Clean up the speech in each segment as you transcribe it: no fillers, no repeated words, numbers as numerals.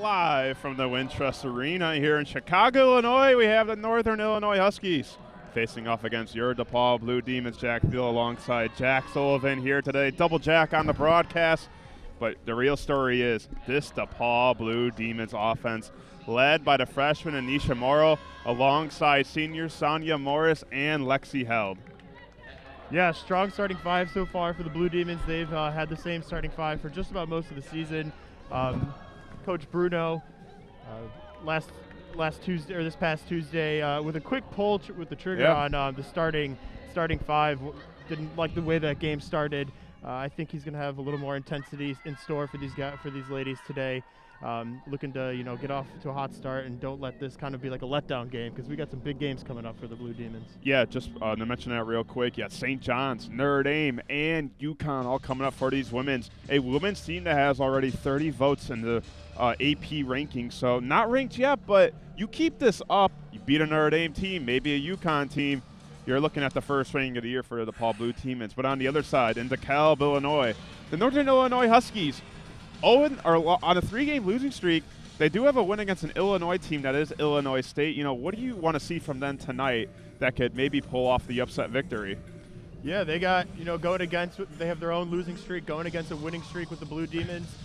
live from the Wintrust Arena here in Chicago, Illinois. We have the Northern Illinois Huskies facing off against your DePaul Blue Demons. Jack Thiel alongside Jack Sullivan here today. Double Jack on the broadcast. But the real story is this DePaul Blue Demons offense, led by the freshman Anisha Morrow, alongside seniors Sonia Morris and Lexi Held. Yeah, strong starting five so far for the Blue Demons. They've had the same starting five for just about most of the season. Coach Bruno, last Tuesday or this past Tuesday, with a quick pull with the trigger on the starting five. Didn't like the way that game started. I think he's going to have a little more intensity in store for these ladies today. Looking to get off to a hot start and don't let this kind of be like a letdown game, because we got some big games coming up for the Blue Demons. Yeah, just to mention that real quick. Yeah, St. John's, Notre Dame, and UConn all coming up for these women's. A women's team that has already 30 votes in the AP rankings, so not ranked yet, but you keep this up, you beat a Notre Dame team, maybe a UConn team, you're looking at the first ranking of the year for the DePaul Blue Demons. But on the other side, in DeKalb, Illinois, the Northern Illinois Huskies, on a 3-game losing streak. They do have a win against an Illinois team that is Illinois State. What do you want to see from them tonight that could maybe pull off the upset victory? Yeah, they got, going against, they have their own losing streak, going against a winning streak with the Blue Demons.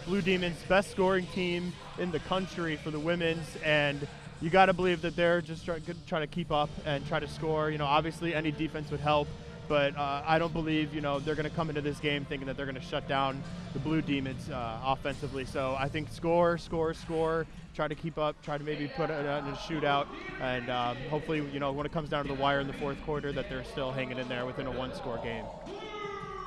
Blue Demons, best scoring team in the country for the women's, and you got to believe that they're just trying to keep up and try to score. Obviously any defense would help, but I don't believe, they're going to come into this game thinking that they're going to shut down the Blue Demons offensively. So I think score, try to keep up, try to maybe put it in a shootout, and hopefully, when it comes down to the wire in the fourth quarter, that they're still hanging in there within a one-score game.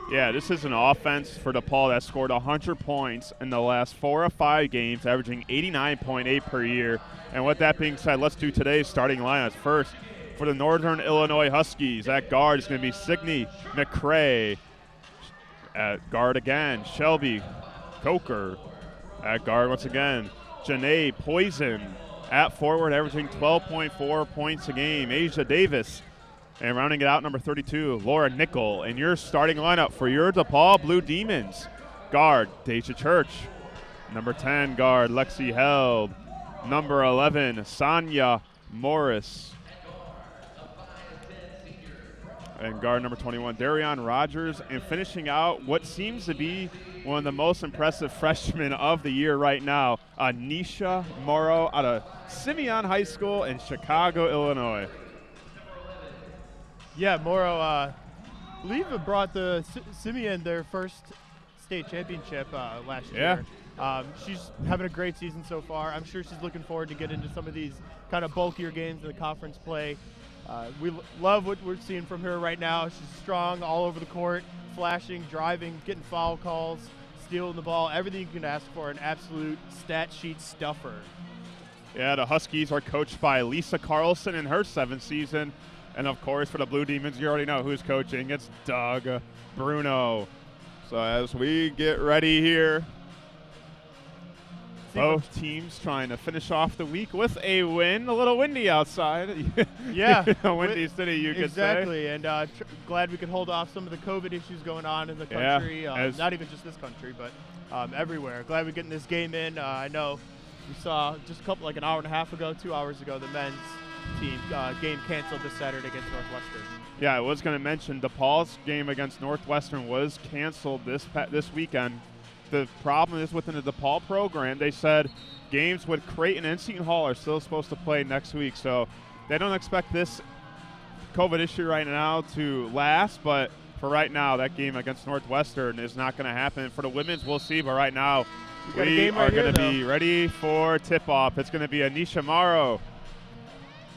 Yeah, this is an offense for DePaul that scored 100 points in the last 4 or 5 games, averaging 89.8 per year. And with that being said, let's do today's starting lineups. First, for the Northern Illinois Huskies, at guard is going to be Signe McCrae. At guard again, Shelby Coker. At guard once again, Janae Poison. At forward, averaging 12.4 points a game, Asia Davis. And rounding it out, number 32, Laura Nickel. And your starting lineup for your DePaul Blue Demons. Guard, Deja Church. Number 10, guard, Lexi Held. Number 11, Sonia Morris. And guard number 21, Darian Rogers. And finishing out what seems to be one of the most impressive freshmen of the year right now, Anisha Morrow out of Simeon High School in Chicago, Illinois. Yeah, Morrow, I believe it brought the Simeon their first state championship last year. She's having a great season so far. I'm sure she's looking forward to get into some of these kind of bulkier games in the conference play. We love what we're seeing from her right now. She's strong all over the court, flashing, driving, getting foul calls, stealing the ball, everything you can ask for, an absolute stat sheet stuffer. Yeah, the Huskies are coached by Lisa Carlson in her 7th season. And, of course, for the Blue Demons, you already know who's coaching. It's Doug Bruno. So as we get ready here, both teams trying to finish off the week with a win. A little windy outside. Yeah. Windy city, you could say. Exactly, and glad we could hold off some of the COVID issues going on in the country. Not even just this country, but everywhere. Glad we're getting this game in. I know we saw just an hour and a half ago, 2 hours ago, the men's team game canceled this Saturday against Northwestern. Yeah, I was going to mention DePaul's game against Northwestern was canceled this weekend. The problem is within the DePaul program, they said games with Creighton and Seton Hall are still supposed to play next week, so they don't expect this COVID issue right now to last, but for right now, that game against Northwestern is not going to happen. For the women's, we'll see, but right now, we are going to be ready for tip-off. It's going to be Anisha Morrow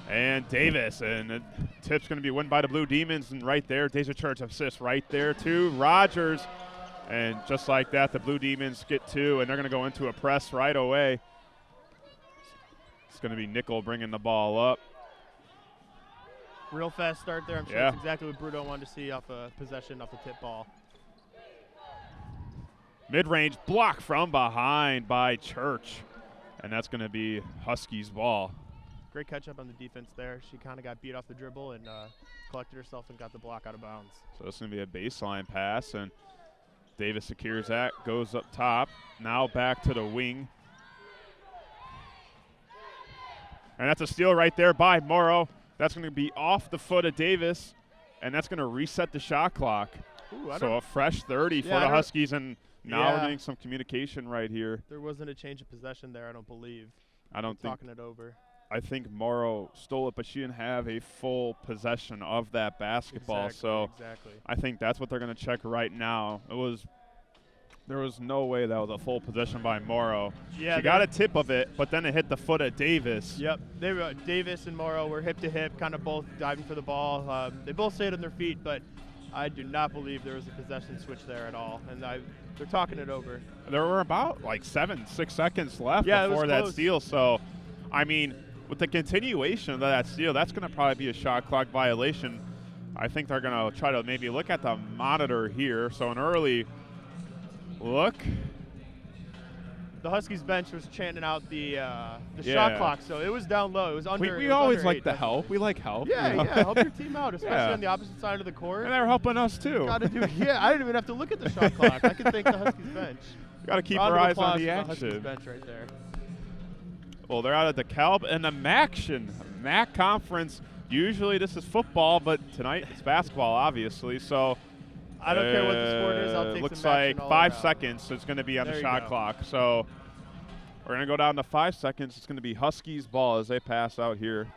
and Davis, and the tip's going to be won by the Blue Demons, and right there, Deja Church assists right there to Rogers. And just like that, the Blue Demons get 2, and they're going to go into a press right away. It's going to be Nickel bringing the ball up. Real fast start there. I'm sure that's exactly what Bruno wanted to see off a possession, off a tip ball. Mid-range block from behind by Church, and that's going to be Huskies' ball. Great catch-up on the defense there. She kind of got beat off the dribble and collected herself and got the block out of bounds. So it's going to be a baseline pass, and Davis secures that, goes up top. Now back to the wing. And that's a steal right there by Morrow. That's going to be off the foot of Davis, and that's going to reset the shot clock. Ooh, So a fresh 30 for the Huskies, and now we're getting some communication right here. There wasn't a change of possession there, I don't believe. I don't think. Talking it over. I think Morrow stole it, but she didn't have a full possession of that basketball. Exactly. I think that's what they're going to check right now. There was no way that was a full possession by Morrow. Yeah, she got a tip of it, but then it hit the foot of Davis. Yep, Davis and Morrow were hip to hip, kind of both diving for the ball. They both stayed on their feet, but I do not believe there was a possession switch there at all. And they're talking it over. There were about like 6 seconds left before that steal. So, I mean, with the continuation of that steal, that's going to probably be a shot clock violation. I think they're going to try to maybe look at the monitor here. So an early look. The Huskies bench was chanting out the shot clock, so it was down low. It was under. We always like the help. We like help. Yeah, yeah, help your team out, especially on the opposite side of the court. And they're helping us too. Got to do. Yeah, I didn't even have to look at the shot clock. I can thank the Huskies bench. Got to keep our eyes on the action. action. Bench right there. Well, they're out of DeKalb and the MAC conference. Usually this is football, but tonight it's basketball, obviously. So I don't care what the sport is. I'll take looks some action like all 5 around. seconds. It's going to be on There the you shot go. clock. So we're going to go down to 5 seconds. It's going to be Huskies ball as they pass out here.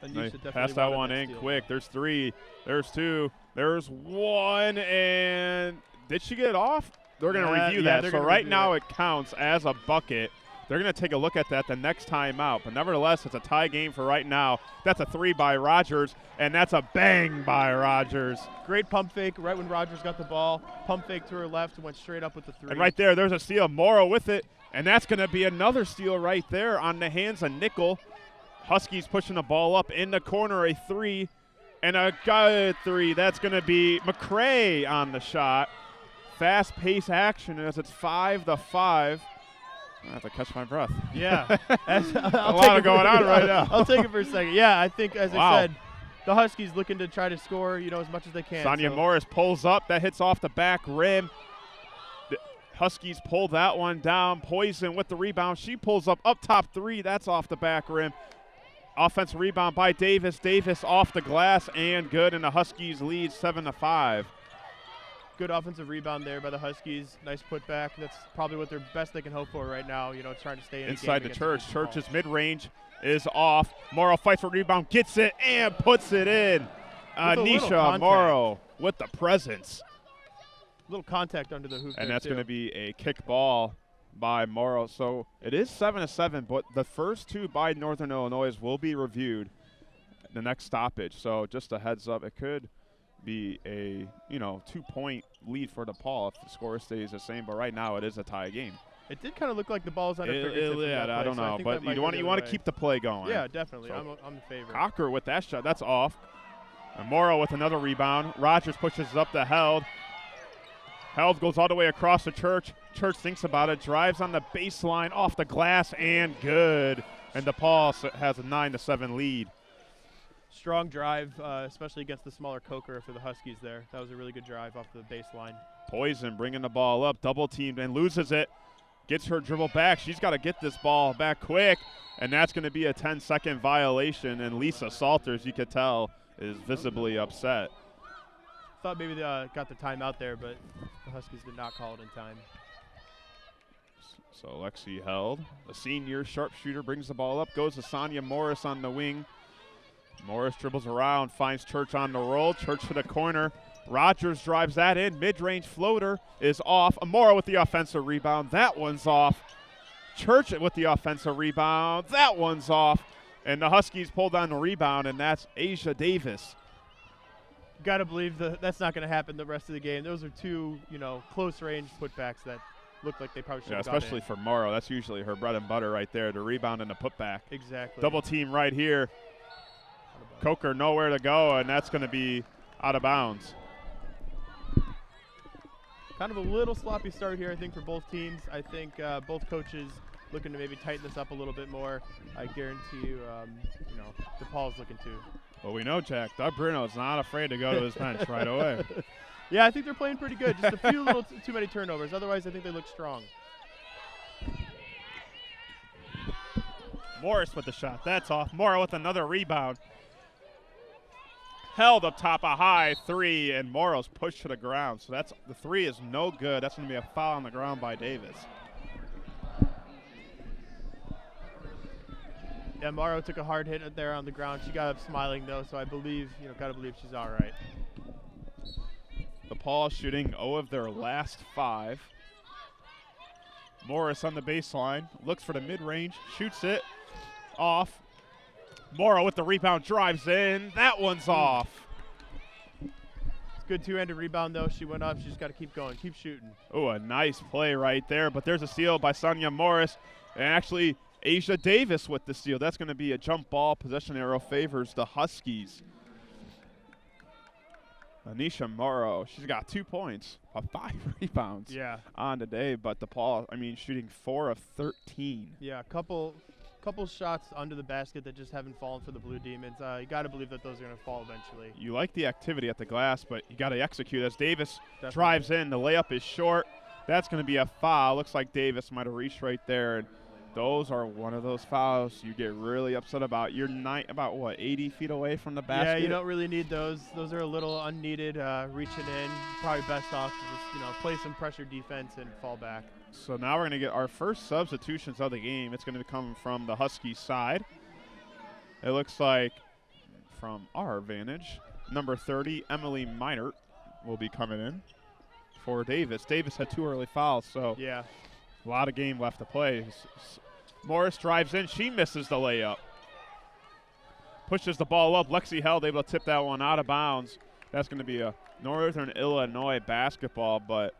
They pass that one in quick. There's 3. There's 2. There's 1. And did she get it off? They're going to review that. So right now it counts as a bucket. They're going to take a look at that the next time out. But nevertheless, it's a tie game for right now. That's a 3 by Rogers, and that's a bang by Rogers. Great pump fake right when Rogers got the ball. Pump fake to her left and went straight up with the 3. And right there's a steal. Morrow with it, and that's going to be another steal right there on the hands of Nickel. Huskies pushing the ball up in the corner, a 3, and a good 3. That's going to be McCray on the shot. Fast-paced action as it's 5-5. I have to catch my breath. Yeah. A lot going on right now. I'll take it for a second. Yeah, I think, as I said, the Huskies looking to try to score, as much as they can. Sonia Morris pulls up. That hits off the back rim. The Huskies pull that one down. Poison with the rebound. She pulls up top 3. That's off the back rim. Offensive rebound by Davis. Davis off the glass and good, and the Huskies lead 7-5. Good offensive rebound there by the Huskies. Nice putback. That's probably what they're best they can hope for right now, trying to stay in inside the the game Church. Church's mid-range is off. Morrow fights for rebound, gets it, and puts it in. Nisha Morrow with the presence. Little contact under the hoop. And that's going to be a kick ball by Morrow. So it is 7-7, but the first 2 by Northern Illinois will be reviewed the next stoppage. So just a heads up, it could be a 2-point lead for DePaul if the score stays the same, but right now it is a tie game. It did kind of look like the ball's under fingertips. I don't know, but you want to keep the play going. Yeah, definitely. So I'm the favorite. Cocker with that shot, that's off. And Morrow with another rebound. Rogers pushes it up to Held. Held goes all the way across the Church. Church thinks about it, drives on the baseline, off the glass, and good. And DePaul has a 9-7 lead. Strong drive, especially against the smaller Coker for the Huskies there. That was a really good drive off the baseline. Poison bringing the ball up, double teamed and loses it. Gets her dribble back. She's got to get this ball back quick, and that's going to be a 10-second violation. And Lisa Salters, you could tell, is visibly upset. Thought maybe they got the timeout there, but the Huskies did not call it in time. So Lexi Held, the senior sharpshooter, brings the ball up, goes to Sonia Morris on the wing. Morris dribbles around, finds Church on the roll. Church to the corner. Rogers drives that in. Mid-range floater is off. Amora with the offensive rebound. That one's off. Church with the offensive rebound. That one's off. And the Huskies pull down the rebound, and that's Asia Davis. Got to believe that's not going to happen the rest of the game. Those are 2, close-range putbacks that look like they probably should have got especially for Morrow. That's usually her bread and butter right there, the rebound and the putback. Exactly. Double team right here. Coker nowhere to go, and that's going to be out of bounds. Kind of a little sloppy start here, I think, for both teams. I think both coaches looking to maybe tighten this up a little bit more. I guarantee you, DePaul's looking to. Well, we know, Jack, Doug Bruno's not afraid to go to his bench right away. Yeah, I think they're playing pretty good. Just a few little too many turnovers. Otherwise, I think they look strong. Morris with the shot. That's off. Morrow with another rebound. Held up top, a high three, and Morrow's pushed to the ground. So that's the three is no good. That's going to be a foul on the ground by Davis. Yeah, Morrow took a hard hit there on the ground. She got up smiling though, so I believe, gotta believe she's all right. DePaul shooting 0 of their last 5. Morris on the baseline, looks for the mid-range, shoots it off. Morrow with the rebound, drives in. That one's off. It's a good two-handed rebound though. She went up. She's just got to keep going, keep shooting. Oh, a nice play right there. But there's a steal by Sonia Morris, and actually Asia Davis with the steal. That's going to be a jump ball. Possession arrow favors the Huskies. Anisha Morrow, she's got 2 points, 5 rebounds on today, but DePaul, shooting 4 of 13. Yeah, a couple shots under the basket that just haven't fallen for the Blue Demons. You got to believe that those are going to fall eventually. You like the activity at the glass, but you got to execute. As Davis drives in, the layup is short. That's going to be a foul. Looks like Davis might have reached right there. And those are one of those fouls you get really upset about. You're 80 feet away from the basket? Yeah, you don't really need those. Those are a little unneeded, reaching in. Probably best off to just, play some pressure defense and fall back. So now we're going to get our first substitutions of the game. It's going to come from the Huskies side. It looks like from our vantage, number 30, Emily Meinert, will be coming in for Davis. Davis had 2 early fouls, so yeah, a lot of game left to play. Morris drives in. She misses the layup. Pushes the ball up. Lexi Held able to tip that one out of bounds. That's going to be a Northern Illinois basketball, but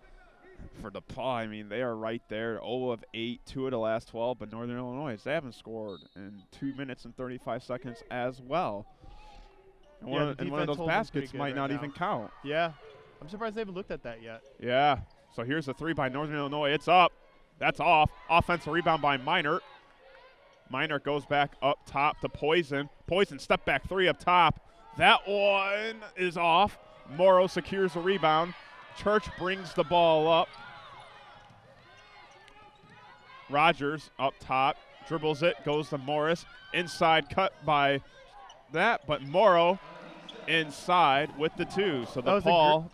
for DePaul, they are right there. 0 of 8, 2 of the last 12, but Northern Illinois, they haven't scored in 2 minutes and 35 seconds as well. And one of those baskets might not even count. Yeah, I'm surprised they haven't looked at that yet. Yeah, so here's a 3 by Northern Illinois. It's up. That's off. Offensive rebound by Meinert. Meinert goes back up top to Poison. Poison step back 3 up top. That one is off. Morrow secures the rebound. Church brings the ball up. Rogers up top, dribbles it, goes to Morris. Inside cut by that, but Morrow inside with the 2. So DePaul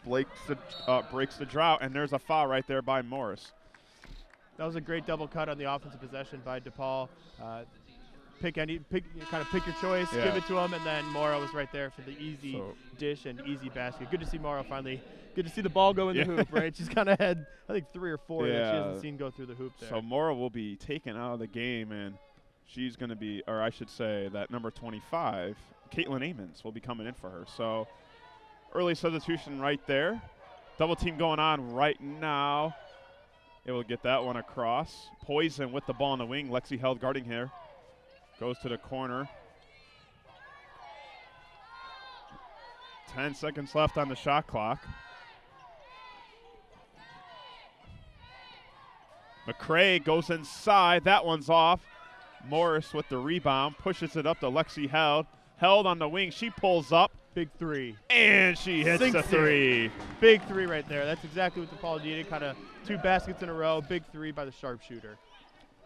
breaks the drought, and there's a foul right there by Morris. That was a great double cut on the offensive possession by DePaul. Pick your choice, give it to him, and then Morrow was right there for the easy dish and easy basket. Good to see Morrow finally. Good to see the ball go in the hoop, right? She's kind of had, I think, 3 or 4 that she hasn't seen go through the hoop there. So Morrow will be taken out of the game, and she's going to be, or I should say that number 25, Caitlin Amons, will be coming in for her. So early substitution right there. Double team going on right now. It will get that one across. Poison with the ball in the wing. Lexi Held guarding here. Goes to the corner. 10 seconds left on the shot clock. McCray goes inside. That one's off. Morris with the rebound. Pushes it up to Lexi Held. Held on the wing. She pulls up. Big 3. And she hits the 3. Big 3 right there. That's exactly what DePaul needed. Kind of 2 baskets in a row. Big 3 by the sharpshooter.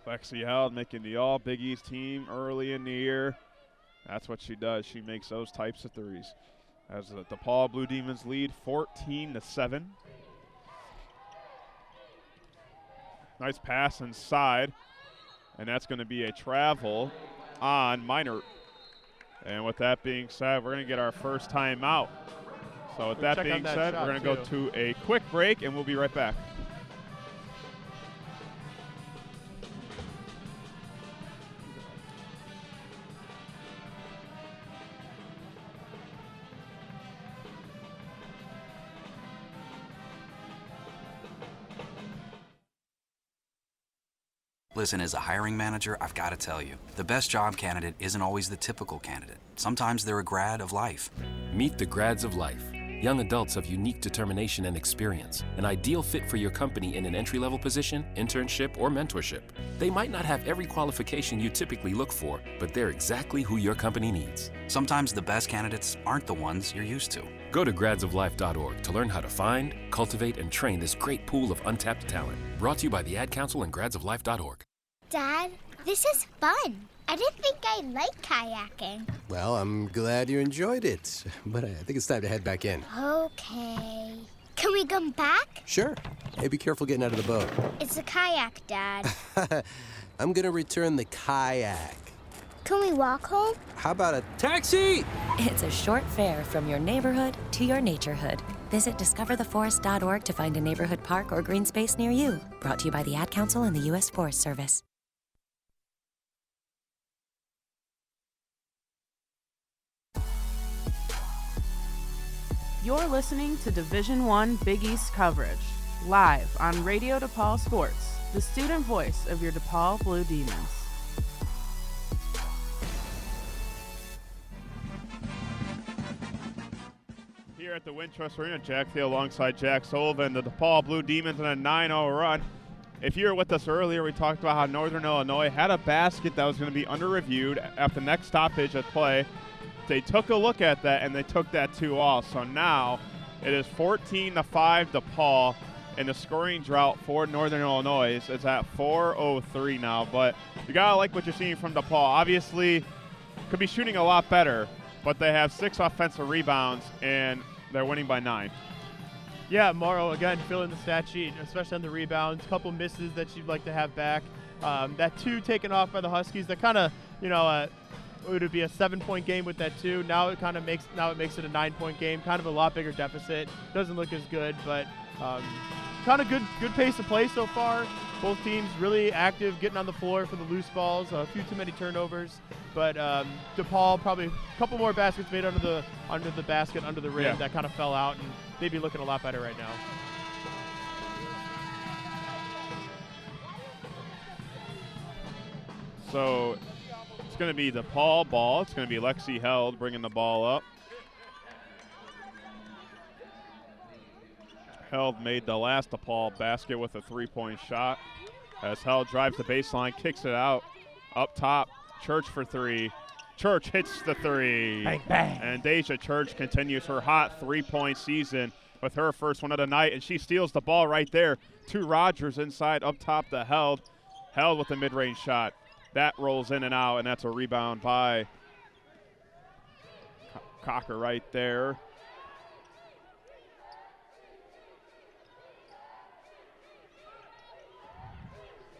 Lexi Held making the All Big East team early in the year. That's what she does. She makes those types of threes. As the DePaul Blue Demons lead 14-7. Nice pass inside. And that's going to be a travel on Meinert. And with that being said, we're going to get our first timeout. So with that being said, we're going to go to a quick break, and we'll be right back. Listen, as a hiring manager, I've got to tell you, the best job candidate isn't always the typical candidate. Sometimes they're a grad of life. Meet the grads of life. Young adults of unique determination and experience. An ideal fit for your company in an entry-level position, internship, or mentorship. They might not have every qualification you typically look for, but they're exactly who your company needs. Sometimes the best candidates aren't the ones you're used to. Go to gradsoflife.org to learn how to find, cultivate, and train this great pool of untapped talent. Brought to you by the Ad Council and gradsoflife.org. Dad, this is fun. I didn't think I liked kayaking. Well, I'm glad you enjoyed it, but I think it's time to head back in. Okay. Can we come back? Sure. Hey, be careful getting out of the boat. It's a kayak, Dad. I'm gonna return the kayak. Can we walk home? How about a taxi? It's a short fare from your neighborhood to your naturehood. Visit discovertheforest.org to find a neighborhood park or green space near you. Brought to you by the Ad Council and the U.S. Forest Service. You're listening to Division I Big East coverage, live on Radio DePaul Sports, the student voice of your DePaul Blue Demons. Here at the Wintrust Arena, Jack Thiel alongside Jack Sullivan, the DePaul Blue Demons in a 9-0 run. If you were with us earlier, we talked about how Northern Illinois had a basket that was going to be under-reviewed after the next stoppage at play. They took a look at that, and they took that 2 off. So now it is 14-5 DePaul, and the scoring drought for Northern Illinois is at 4:03 now. But you got to like what you're seeing from DePaul. Obviously, could be shooting a lot better, but they have 6 offensive rebounds, and they're winning by 9. Yeah, Morrow, again, filling the stat sheet, especially on the rebounds. A couple misses that you'd like to have back. That 2 taken off by the Huskies, that kind of, would it be a 7-point game with that 2? Now it makes it a 9-point game. Kind of a lot bigger deficit. Doesn't look as good, but kind of good pace of play so far. Both teams really active, getting on the floor for the loose balls. A few too many turnovers, but DePaul probably a couple more baskets made under the basket, under the rim that kind of fell out, and they'd be looking a lot better right now. So it's going to be DePaul ball. It's going to be Lexi Held bringing the ball up. Held made the last DePaul basket with a 3-point shot. As Held drives the baseline, kicks it out. Up top, Church for 3. Church hits the 3. Bang, bang. And Deja Church continues her hot 3-point season with her first one of the night, and she steals the ball right there to Rogers inside, up top to Held. Held with a mid-range shot. That rolls in and out, and that's a rebound by Cocker right there.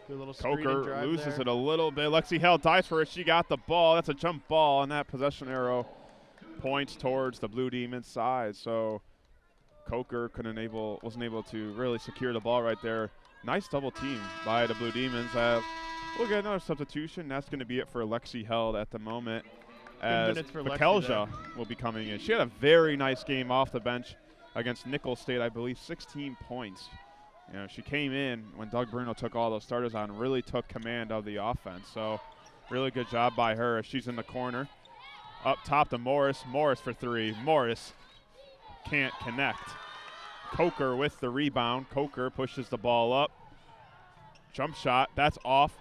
Good little screen and Coker drive loses there. it a little bit. Lexi Held dives for it. She got the ball. That's a jump ball, and that possession arrow points towards the Blue Demons side. So Coker wasn't able to really secure the ball right there. Nice double team by the Blue Demons. We'll get another substitution. That's going to be it for Lexi Held at the moment, as Bekelja will be coming in. She had a very nice game off the bench against Nicholls State, I believe, 16 points. She came in when Doug Bruno took all those starters on and really took command of the offense. So really good job by her as she's in the corner. Up top to Morris. Morris for 3. Morris can't connect. Coker with the rebound. Coker pushes the ball up. Jump shot. That's off.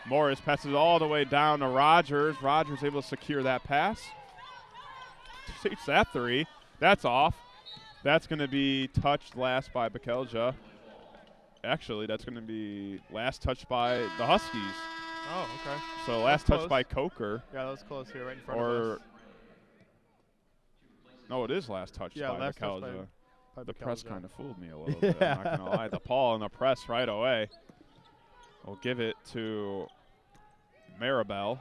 Morris passes all the way down to Rogers. Rogers able to secure that pass. Takes that 3. That's off. That's going to be touched last by Bekelja. Actually, that's going to be last touched by the Huskies. Oh, okay. So last touch by Coker. Yeah, that was close here, right in front of us. No, it is last touch by Bekelja. The press kind of fooled me a little bit, I'm not going to lie. DePaul in the press right away. We'll give it to Maribel.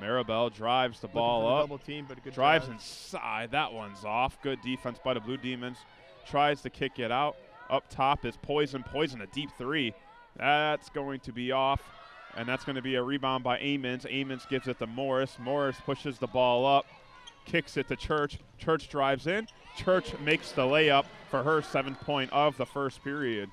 Maribel drives the ball up. Double team, but a good drives drive. inside. That one's off. Good defense by the Blue Demons. Tries to kick it out. Up top is Poison. Poison, a deep 3. That's going to be off, and that's going to be a rebound by Amons. Amons gives it to Morris. Morris pushes the ball up, kicks it to Church. Church drives in. Church makes the layup for her 7th point of the first period.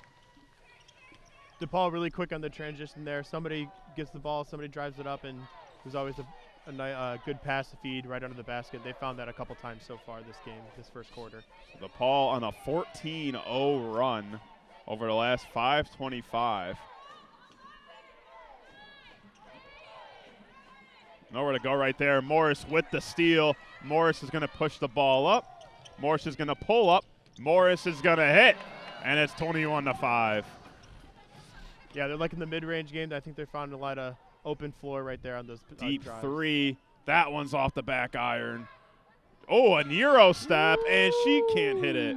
DePaul really quick on the transition there. Somebody gets the ball, somebody drives it up, and there's always a good pass to feed right under the basket. They found that a couple times so far this game, this first quarter. DePaul on a 14-0 run over the last 5:25. Nowhere to go right there. Morris with the steal. Morris is going to push the ball up. Morris is going to pull up. Morris is going to hit, and it's 21-5. Yeah, they're like in the mid-range game. I think they found a lot of open floor right there on those Deep drives. three. That one's off the back iron. Oh, a Euro step, and she can't hit it.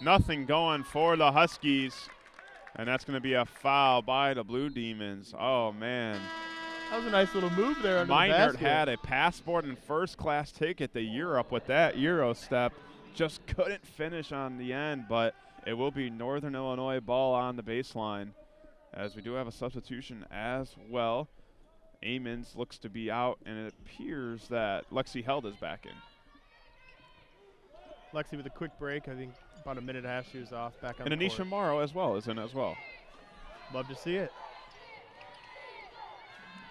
Nothing going for the Huskies. And that's going to be a foul by the Blue Demons. Oh, man. That was a nice little move there under the Meinert basket. had a passport and first-class ticket to Europe with that Euro step. Just couldn't finish on the end, but it will be Northern Illinois ball on the baseline, as we do have a substitution as well. Amons looks to be out, and it appears that Lexi Held is back in. Lexi with a quick break. I think about a minute and a half she was off. Back on And the Anisha court. Morrow as well is in as well. Love to see it.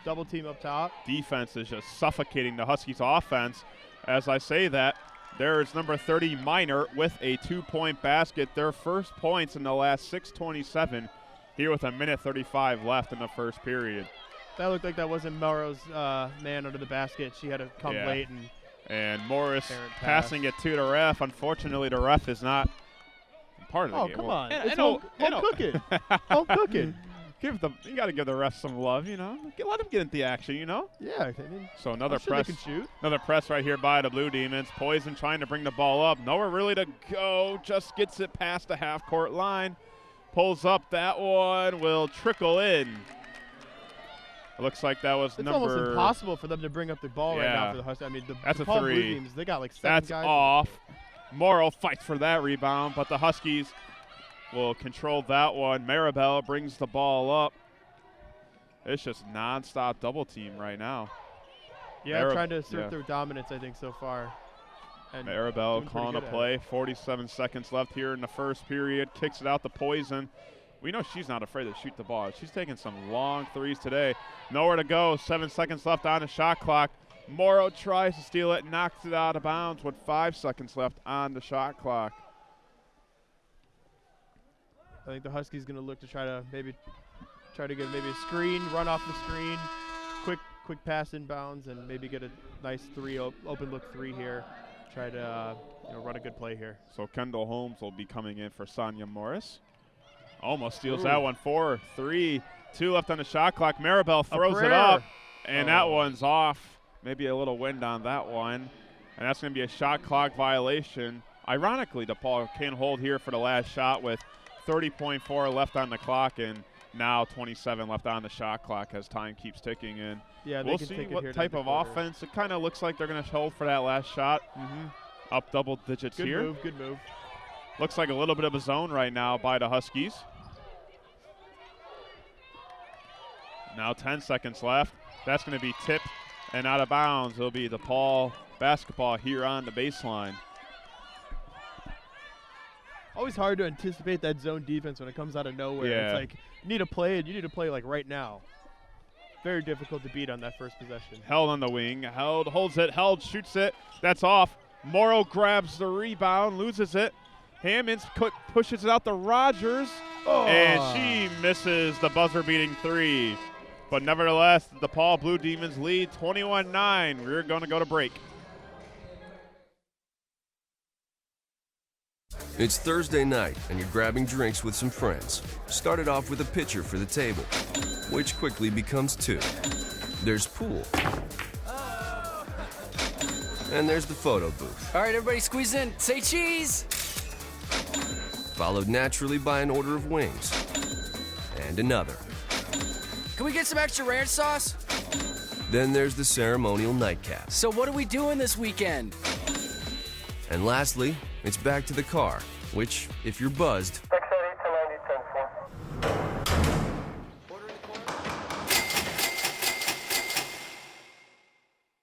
Double team up top. Defense is just suffocating the Huskies offense. As I say that, there is number 30 Meinert with a 2-point basket. Their first points in the last 6:27 here with a minute 35 left in the first period. That looked like that wasn't Morrow's man under the basket. She had to come late and Morris errant passing it to the ref. Unfortunately, the ref is not part of the game. Come on. And- It's and home oh, cooking. Home cooking. You got to give the ref some love, Let them get into the action, Yeah, I mean, So another I'm sure press. they can shoot. Another press right here by the Blue Demons. Poison trying to bring the ball up. Nowhere really to go. Just gets it past the half-court line. Pulls up. That one will trickle in. It looks like that was It's number. almost impossible for them to bring up the ball right now for the Huskies. I mean, the That's a DePaul Blue three. Demons, they got like 7 That's guys. off. Morrow fights for that rebound, but the Huskies will control that one. Maribel brings the ball up. It's just nonstop double team right now. Yeah, trying to assert their dominance, I think, so far. And Maribel doing pretty calling a good at play. 47 seconds left here in the first period. Kicks it out to Poison. We know she's not afraid to shoot the ball. She's taking some long threes today. Nowhere to go. 7 seconds left on the shot clock. Morrow tries to steal it, knocks it out of bounds with 5 seconds left on the shot clock. I think the Huskies going to look to try to get maybe a screen, run off the screen, quick pass inbounds, and maybe get a nice open look three here. Try to run a good play here. So Kendall Holmes will be coming in for Sonia Morris. Almost steals that one. 4-3. 2 left on the shot clock. Maribel throws it up, and that one's off. Maybe a little wind on that one. And that's going to be a shot clock violation. Ironically, DePaul can hold here for the last shot with 30.4 left on the clock and now 27 left on the shot clock as time keeps ticking in. Yeah, we'll see what type of offense. It kind of looks like they're going to hold for that last shot. Up double digits here. Good move. Looks like a little bit of a zone right now by the Huskies. Now 10 seconds left. That's going to be tipped and out of bounds. It'll be DePaul basketball here on the baseline. Always hard to anticipate that zone defense when it comes out of nowhere. Yeah. It's like you need to play like right now. Very difficult to beat on that first possession. Held on the wing. Held holds it. Held shoots it. That's off. Morrow grabs the rebound, loses it. Hammonds pushes it out to Rogers, and she misses the buzzer-beating three. But nevertheless, the DePaul Blue Demons lead 21-9. We're going to go to break. It's Thursday night, and you're grabbing drinks with some friends. Started off with a pitcher for the table, which quickly becomes 2. There's pool. And there's the photo booth. All right, everybody squeeze in. Say cheese. Followed naturally by an order of wings. And another. Can we get some extra ranch sauce? Then there's the ceremonial nightcap. So what are we doing this weekend? And lastly, it's back to the car, which, if you're buzzed,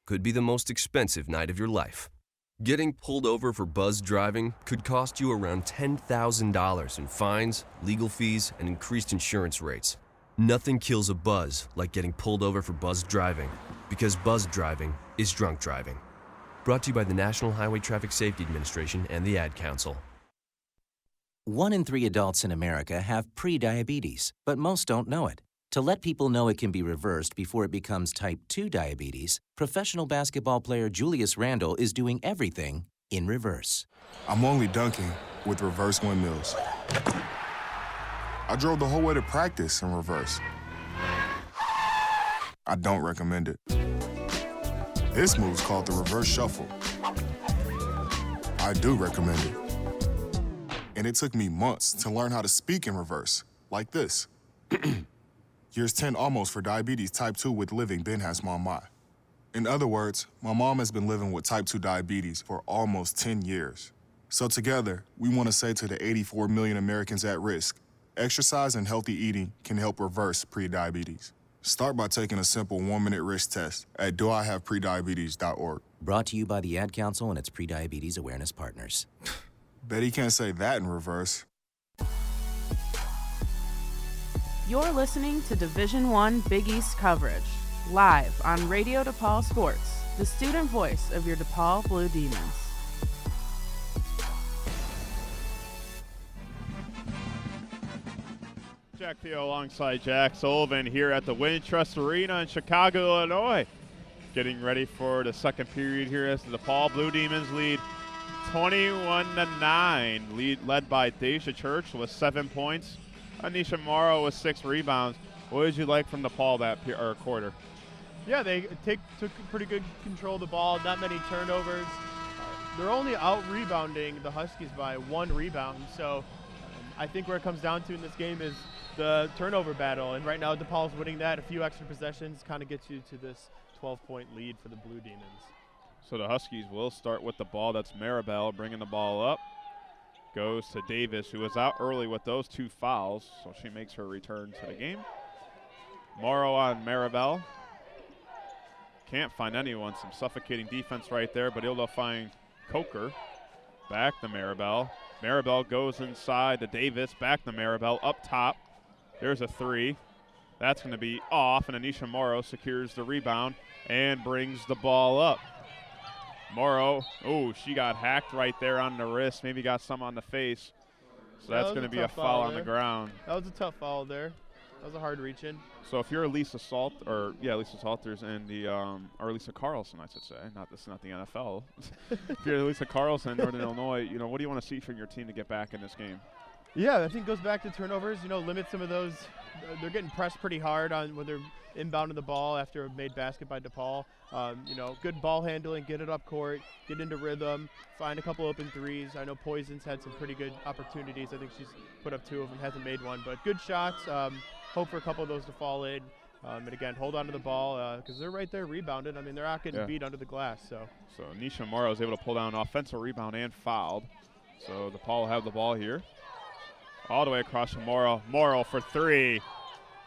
could be the most expensive night of your life. Getting pulled over for buzz driving could cost you around $10,000 in fines, legal fees, and increased insurance rates. Nothing kills a buzz like getting pulled over for buzz driving, because buzz driving is drunk driving. Brought to you by the National Highway Traffic Safety Administration and the Ad Council. 1 in 3 adults in America have prediabetes, but most don't know it. To let people know it can be reversed before it becomes type 2 diabetes, professional basketball player Julius Randle is doing everything in reverse. I'm only dunking with reverse windmills. I drove the whole way to practice in reverse. I don't recommend it. This move's called the reverse shuffle. I do recommend it. And it took me months to learn how to speak in reverse, like this. Years 10 almost for diabetes type 2 with living Ben has mom. In other words, my mom has been living with type 2 diabetes for almost 10 years. So together, we want to say to the 84 million Americans at risk, exercise and healthy eating can help reverse prediabetes. Start by taking a simple 1-minute risk test at doihaveprediabetes.org. Brought to you by the Ad Council and its Prediabetes Awareness Partners. Bet he can't say that in reverse. You're listening to Division I Big East coverage, live on Radio DePaul Sports, the student voice of your DePaul Blue Demons. Jack Theo alongside Jack Sullivan here at the Wintrust Arena in Chicago, Illinois. Getting ready for the second period here as the DePaul Blue Demons lead 21-9, led by Daisha Church with 7 points. Anisha Morrow with 6 rebounds. What did you like from DePaul that quarter? Yeah, they took pretty good control of the ball, not many turnovers. They're only out-rebounding the Huskies by 1 rebound, so I think where it comes down to in this game is the turnover battle, and right now DePaul's winning that. A few extra possessions kind of gets you to this 12-point lead for the Blue Demons. So the Huskies will start with the ball. That's Maribel bringing the ball up. Goes to Davis, who was out early with those 2 fouls, so she makes her return to the game. Morrow on Maribel. Can't find anyone. Some suffocating defense right there, but able to find Coker. Back to Maribel. Maribel goes inside to Davis. Back to Maribel. Up top. There's a 3. That's going to be off, and Anisha Morrow secures the rebound and brings the ball up. Morrow, she got hacked right there on the wrist. Maybe got some on the face. So that's going to be a foul on the ground. That was a tough foul there. That was a hard reach in. So if you're Lisa Salters and the or Lisa Carlson, I should say. This is not the NFL. If you're Lisa Carlson in Northern Illinois, what do you want to see from your team to get back in this game? Yeah, I think it goes back to turnovers. Limit some of those. They're getting pressed pretty hard on when they're inbounding the ball after a made basket by DePaul. Good ball handling, get it up court, get into rhythm, find a couple open threes. I know Poison's had some pretty good opportunities. I think she's put up 2 of them, hasn't made one, but good shots. Hope for a couple of those to fall in. And again, hold on to the ball because they're right there rebounded. They're not getting beat under the glass. So Anisha Morrow is able to pull down an offensive rebound and fouled. So DePaul will have the ball here. All the way across to Morrow. Morrow for 3.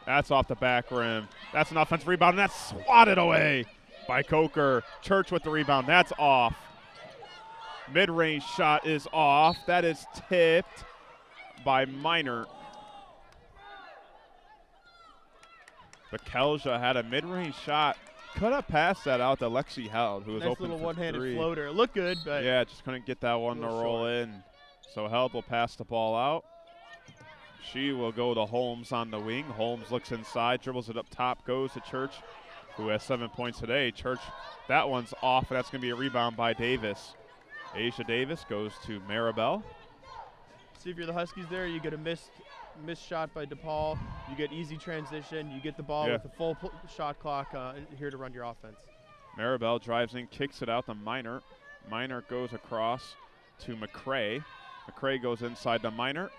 That's off the back rim. That's an offensive rebound, and that's swatted away by Coker. Church with the rebound. That's off. Mid-range shot is off. That is tipped by Minor. Bekelja had a mid-range shot. Could have passed that out to Lexi Held, who was open for 3. Nice little one-handed floater. It looked good, but yeah, just couldn't get that one to roll in. So Held will pass the ball out. She will go to Holmes on the wing. Holmes looks inside, dribbles it up top, goes to Church, who has 7 points today. Church, that one's off, and that's going to be a rebound by Davis. Aisha Davis goes to Maribel. See if you're the Huskies there, you get a missed shot by DePaul. You get easy transition. You get the ball with a full shot clock here to run your offense. Maribel drives in, kicks it out to Minor. Minor goes across to McCray. McCray goes inside to Minor.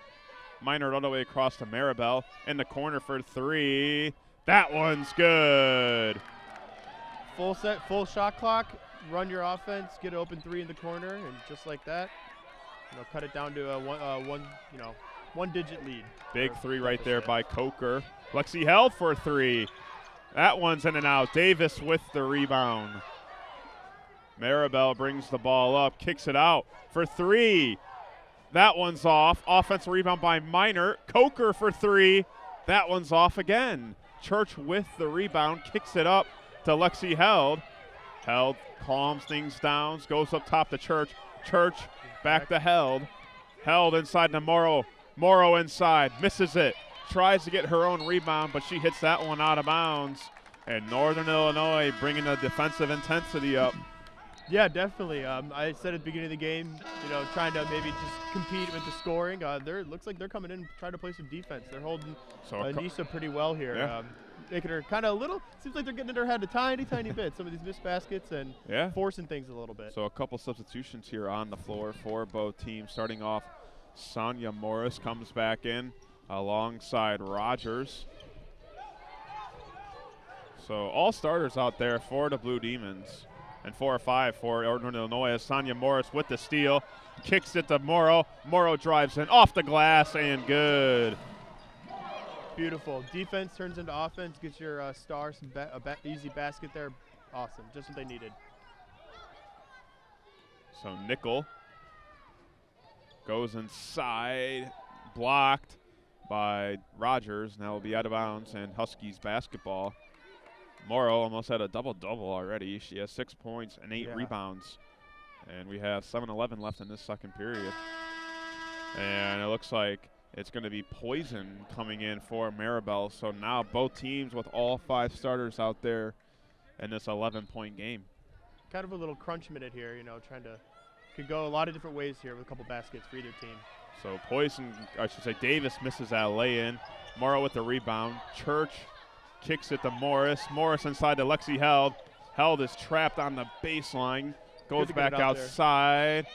Minor all the way across to Maribel. In the corner for 3. That one's good. Full shot clock. Run your offense. Get an open 3 in the corner, and just like that, cut it down to a one-digit lead. Big 3 right there by Coker. Lexi Held for 3. That one's in and out. Davis with the rebound. Maribel brings the ball up, kicks it out for 3. That one's off. Offensive rebound by Minor. Coker for 3. That one's off again. Church with the rebound, kicks it up to Lexi Held. Held calms things down, goes up top to Church. Church back to Held. Held inside to Morrow. Morrow inside, misses it. Tries to get her own rebound, but she hits that one out of bounds. And Northern Illinois bringing the defensive intensity up. Yeah, definitely. I said at the beginning of the game, trying to maybe just compete with the scoring. Looks like they're coming in trying to play some defense. They're holding Nisa pretty well here. Yeah. Making her kind of seems like they're getting in her head a tiny bit. Some of these missed baskets and forcing things a little bit. So a couple substitutions here on the floor for both teams. Starting off, Sonia Morris comes back in alongside Rogers. So all starters out there for the Blue Demons. And 4 or 5 for Northern Illinois. Sonia Morris with the steal. Kicks it to Morrow. Morrow drives in off the glass and good. Beautiful. Defense turns into offense. Gets your star some easy basket there. Awesome. Just what they needed. So Nickel goes inside. Blocked by Rogers. Now will be out of bounds and Huskies basketball. Morrow almost had a double-double already. She has 6 points and 8 rebounds. And we have 7:11 left in this second period. And it looks like it's going to be Poison coming in for Maribel. So now both teams with all 5 starters out there in this 11-point game. Kind of a little crunch minute here, could go a lot of different ways here with a couple baskets for either team. So Davis misses that lay-in. Morrow with the rebound. Church kicks it to Morris. Morris inside to Lexi Held. Held is trapped on the baseline. Goes back outside.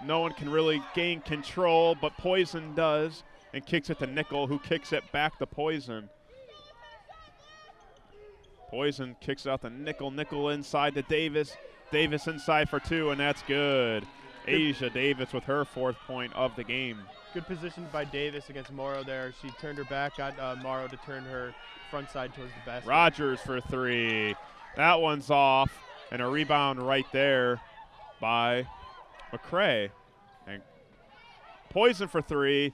No one can really gain control, but Poison does and kicks it to Nickel, who kicks it back to Poison. Poison kicks it out to Nickel. Nickel inside to Davis. Davis inside for 2, and that's good. Asia Davis with her 4th point of the game. Good position by Davis against Morrow there. She turned her back, got Morrow to turn her front side towards the basket. Rogers for 3. That one's off, and a rebound right there by McCray. And Poison for 3.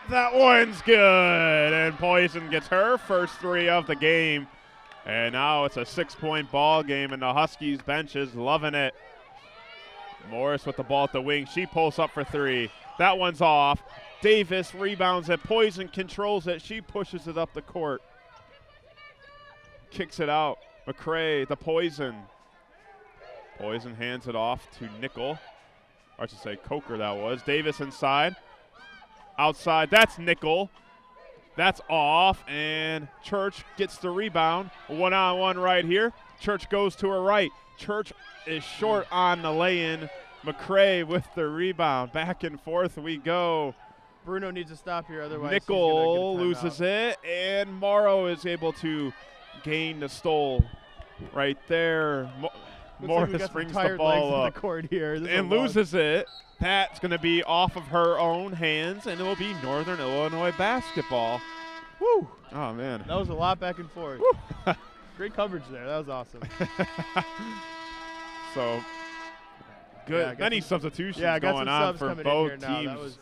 That one's good, and Poison gets her first 3 of the game. And now it's a 6-point ball game, and the Huskies bench is loving it. Morris with the ball at the wing. She pulls up for 3. That one's off. Davis rebounds it. Poison controls it. She pushes it up the court. Kicks it out. McCray, the Poison. Poison hands it off to Nickel. Or I should say Coker that was. Davis inside. Outside, that's Nickel. That's off, and Church gets the rebound. One-on-one right here. Church goes to her right. Church is short on the lay-in. McCray with the rebound. Back and forth we go. Bruno needs to stop here, otherwise Nickel loses it, and Morrow is able to gain the stole right there. Morris brings the ball up the court here. and loses it. That's going to be off of her own hands, and it will be Northern Illinois basketball. Woo! Oh, man. That was a lot back and forth. Great coverage there. That was awesome. So, good. Many substitutions going on for both teams.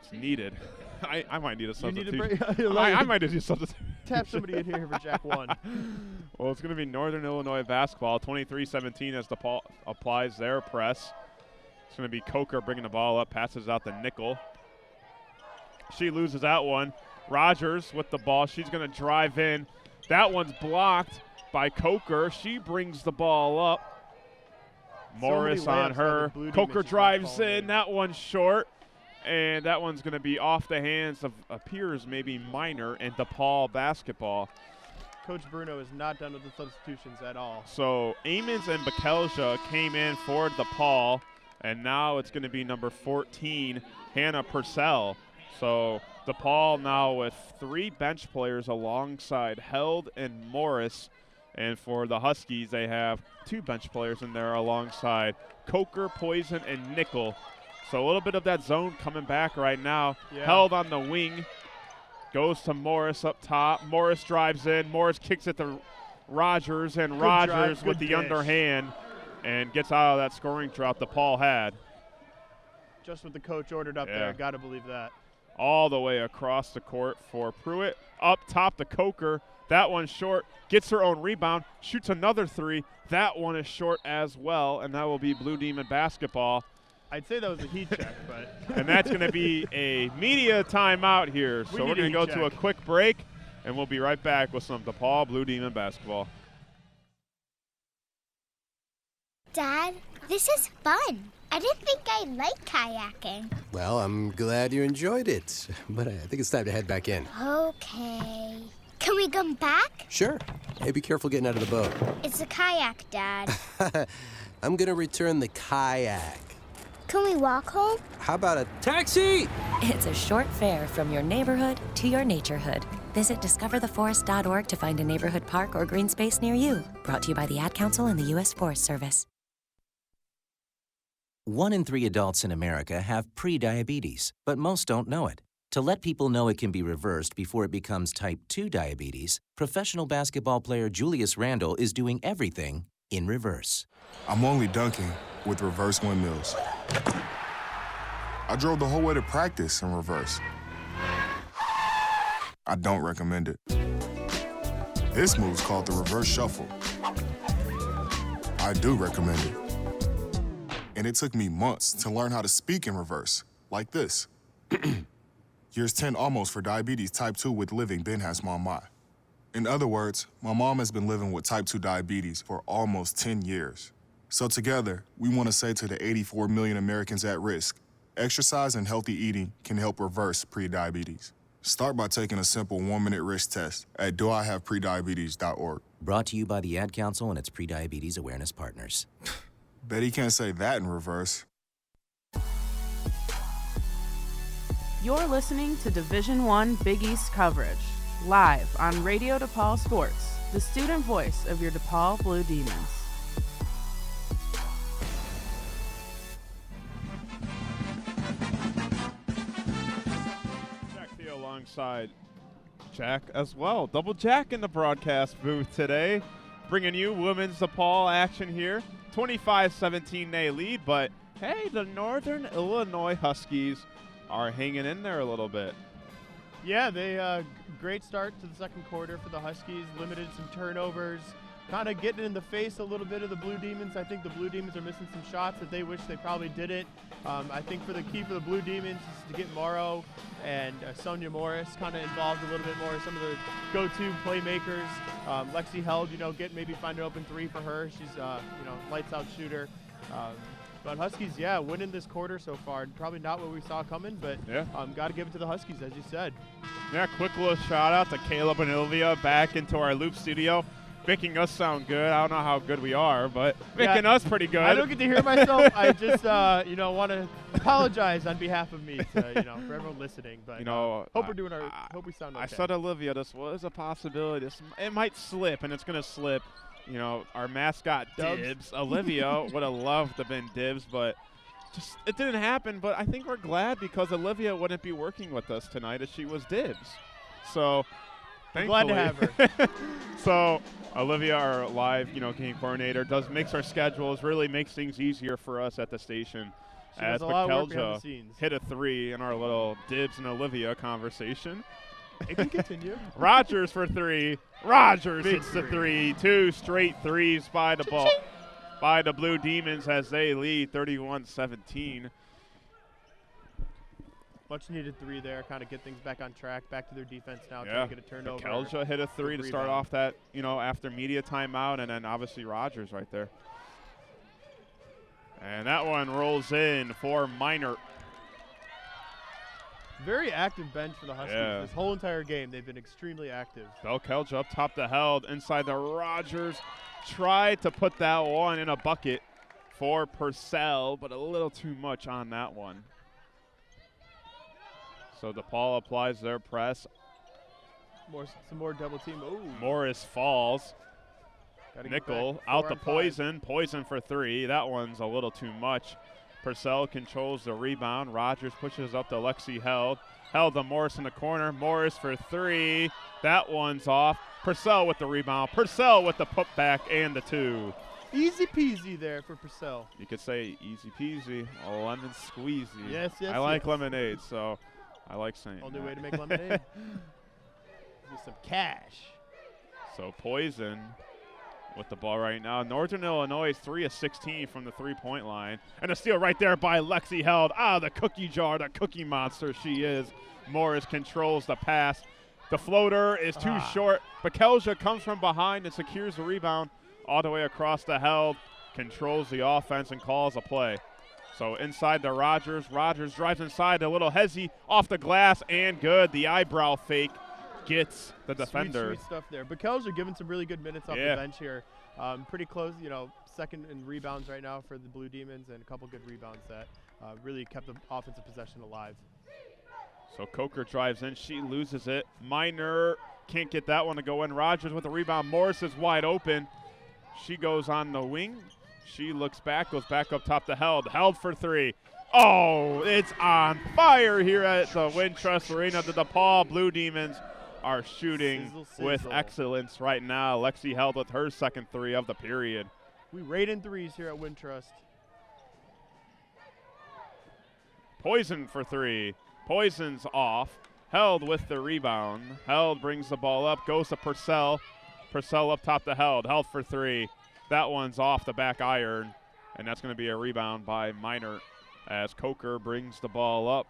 It's needed. I might need a substitution. I might need a substitution. Tap somebody in here for Jack 1. Well, it's going to be Northern Illinois basketball. 23-17 as DePaul applies their press. It's going to be Coker bringing the ball up, passes out to Nickel. She loses that one. Rogers with the ball. She's going to drive in. That one's blocked by Coker. She brings the ball up. Morris on her. Coker drives in. That one's short. And that one's going to be off the hands of appears maybe Minor and DePaul basketball. Coach Bruno is not done with the substitutions at all. So Amons and Bakelja came in for DePaul, and now it's going to be number 14, Hannah Purcell. So DePaul now with 3 bench players alongside Held and Morris. And for the Huskies, they have 2 bench players in there alongside Coker, Poison, and Nickel. So a little bit of that zone coming back right now. Yeah. Held on the wing. Goes to Morris up top. Morris drives in. Morris kicks it to Rogers, and Rogers with the underhand and gets out of that scoring drought that Paul had. Just what the coach ordered up there. Got to believe that. All the way across the court for Pruitt. Up top to Coker. That one's short. Gets her own rebound. Shoots another 3. That one is short as well, and that will be Blue Demon basketball. I'd say that was a heat check, but. And that's going to be a media timeout here. So we're going to go to a quick break, and we'll be right back with some DePaul Blue Demon basketball. Dad, This is fun. I didn't think I liked kayaking. Well, I'm glad you enjoyed it, but I think it's time to head back in. Okay. Can we come back? Sure. Hey, be careful getting out of the boat. It's a kayak, Dad. I'm gonna return the kayak. Can we walk home? How about a taxi? It's a short fare from your neighborhood to your naturehood. Visit discovertheforest.org to find a neighborhood park or green space near you. Brought to you by the Ad Council and the U.S. Forest Service. 1 in 3 adults in America have prediabetes, but most don't know it. To let people know it can be reversed before it becomes type 2 diabetes, professional basketball player Julius Randle is doing everything in reverse. I'm only dunking with reverse windmills. I drove the whole way to practice in reverse. I don't recommend it. This move's called the reverse shuffle. I do recommend it. And it took me months to learn how to speak in reverse, like this. Years 10 almost for diabetes type 2 with living Ben has mama. In other words, my mom has been living with type 2 diabetes for almost 10 years. So together, we want to say to the 84 million Americans at risk, exercise and healthy eating can help reverse prediabetes. Start by taking a simple 1-minute risk test at doihaveprediabetes.org. Brought to you by the Ad Council and its prediabetes awareness partners. Bet he can't say that in reverse. You're listening to Division I Big East coverage, live on Radio DePaul Sports, the student voice of your DePaul Blue Demons. Jack Theo alongside Jack as well. Double Jack in the broadcast booth today, bringing you women's DePaul action here. 25-17 they lead, but hey, the Northern Illinois Huskies are hanging in there a little bit. Yeah, they great start to the second quarter for the Huskies. Limited some turnovers, kind of getting in the face a little bit of the Blue Demons. I think the Blue Demons are missing some shots that they wish they probably didn't. I think for the key for the Blue Demons is to get Morrow and Sonia Morris kind of involved a little bit more. Some of the go-to playmakers. Lexi Held, maybe find an open three for her. She's lights out shooter. But Huskies, yeah, winning this quarter so far. Probably not what we saw coming, but got to give it to the Huskies, as you said. Yeah, quick little shout out to Caleb and Ilvia back into our Loop studio, making us sound good. I don't know how good we are, but making us pretty good. I don't get to hear myself. I just, want to apologize on behalf of me to, for everyone listening. But hope we're doing hope we sound okay. I said Olivia, this was a possibility. It might slip, and it's going to slip. Our mascot Dibs, Olivia would have loved to have been Dibs, but just it didn't happen. But I think we're glad because Olivia wouldn't be working with us tonight if she was Dibs. So glad to have her. So Olivia, our live, game coordinator, makes our schedules, really makes things easier for us at the station. She does a lot of work behind the Kelja scenes. hit a 3 in our little Dibs and Olivia conversation. It can continue. Rogers for 3. Rogers Big hits the 3. 2 straight threes by the ball. By the Blue Demons as they lead 31-17. Much needed 3 there, kind of get things back on track, back to their defense now, Yeah, trying to get a turnover. Kelja hit a 3 to start off that, after media timeout, and then obviously Rogers right there. And that one rolls in for Minor. Very active bench for the Huskies. Yeah. This whole entire game, they've been extremely active. Bell Kelja up top to Held inside the Rogers. Tried to put that one in a bucket for Purcell, but a little too much on that one. So DePaul applies their press. Some more double team. Ooh. Morris falls. Nickel out the 5. Poison. Poison for 3. That one's a little too much. Purcell controls the rebound. Rogers pushes up to Lexi Held. Held to Morris in the corner. Morris for 3. That one's off. Purcell with the rebound. Purcell with the putback and the 2. Easy peasy there for Purcell. You could say easy peasy, a lemon squeezy. Yes, I like lemonade, so I like saying Only that. way to make lemonade. Give some cash. So Poison with the ball right now. Northern Illinois is 3 of 16 from the three-point line. And a steal right there by Lexi Held. The cookie jar, the cookie monster she is. Morris controls the pass. The floater is too short, but Kelja comes from behind and secures the rebound all the way across the Held. controls the offense and calls a play. So inside to Rogers. Rogers drives inside, a little hezzy off the glass, and good. The eyebrow fake gets the defender. Sweet stuff there. Buckels are giving some really good minutes off the bench here. Pretty close, second in rebounds right now for the Blue Demons, and a couple good rebounds that really kept the offensive possession alive. So Coker drives in. She loses it. Minor can't get that one to go in. Rogers with the rebound. Morris is wide open. She goes on the wing. She looks back, goes back up top to Held. Held for three. Oh, it's on fire here at the Wintrust Arena. The DePaul Blue Demons are shooting with excellence right now. Lexi Held with her second three of the period. We rate in threes here at Wintrust. Poison for three. Poison's off. Held with the rebound. Held brings the ball up, goes to Purcell. Purcell up top to Held. Held for three. That one's off the back iron, and that's going to be a rebound by Minor as Coker brings the ball up.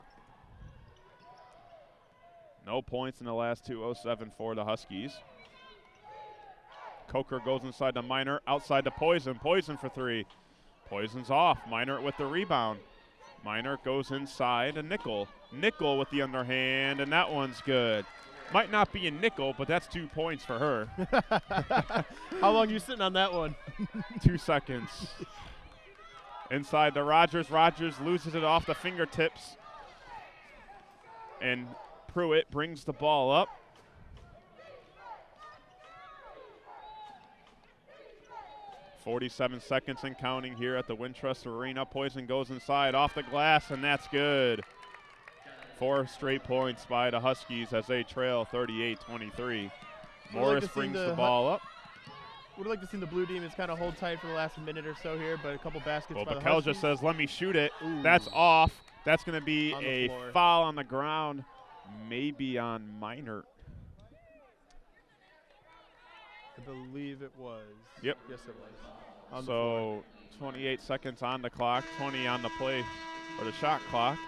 No points in the last 2:07 for the Huskies. Coker goes inside to Minor, outside to Poison. Poison for three. Poison's off. Minor with the rebound. Minor goes inside to Nickel. Nickel with the underhand, and that one's good. Might not be a nickel, but that's 2 points for her. How long are you sitting on that one? 2 seconds. Inside to Rogers. Rogers loses it off the fingertips. And Pruitt brings the ball up. .47 seconds and counting here at the Wintrust Arena. Poison goes inside off the glass, and that's good. 4 straight points by the Huskies as they trail 38-23. Morris brings the ball up. Would like to see the Blue Demons kind of hold tight for the last minute or so here, but a couple baskets by the Buckell Huskies. just says, let me shoot it. Ooh. That's off. That's going to be a floor. foul on the ground, maybe on Minor. I believe it was. Yep. Yes, it was. So 28 seconds on the clock, 20 on the play or the shot clock.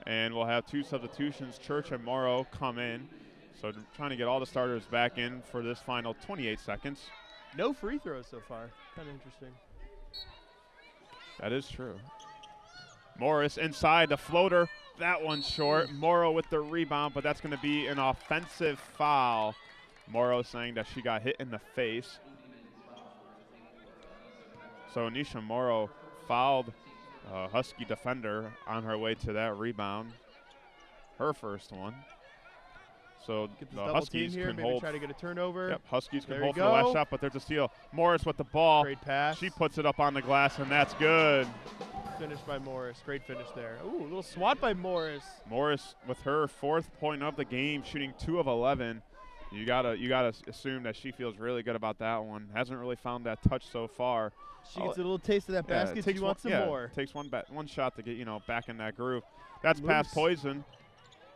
And we'll have 2 substitutions. Church and Morrow come in. So trying to get all the starters back in for this final 28 seconds. No free throws so far. Kind of interesting. That is true. Morris inside the floater. That one's short. Morrow with the rebound, but that's going to be an offensive foul. Morrow saying that she got hit in the face. So Anisha Morrow fouled Husky defender on her way to that rebound. Her first one. So the Huskies here, can maybe hold. Try to get a turnover. Yep, Huskies can There hold you for the last go. shot, but there's a steal. Morris with the ball. Great pass. She puts it up on the glass, and that's good. Finish by Morris. Great finish there. Ooh, a little swat by Morris. Morris with her 4th point of the game, shooting 2 of 11. You gotta assume that she feels really good about that one. Hasn't really found that touch so far. She gets a little taste of that basket. She wants some more. Takes one shot to get back in that groove. That's past Poison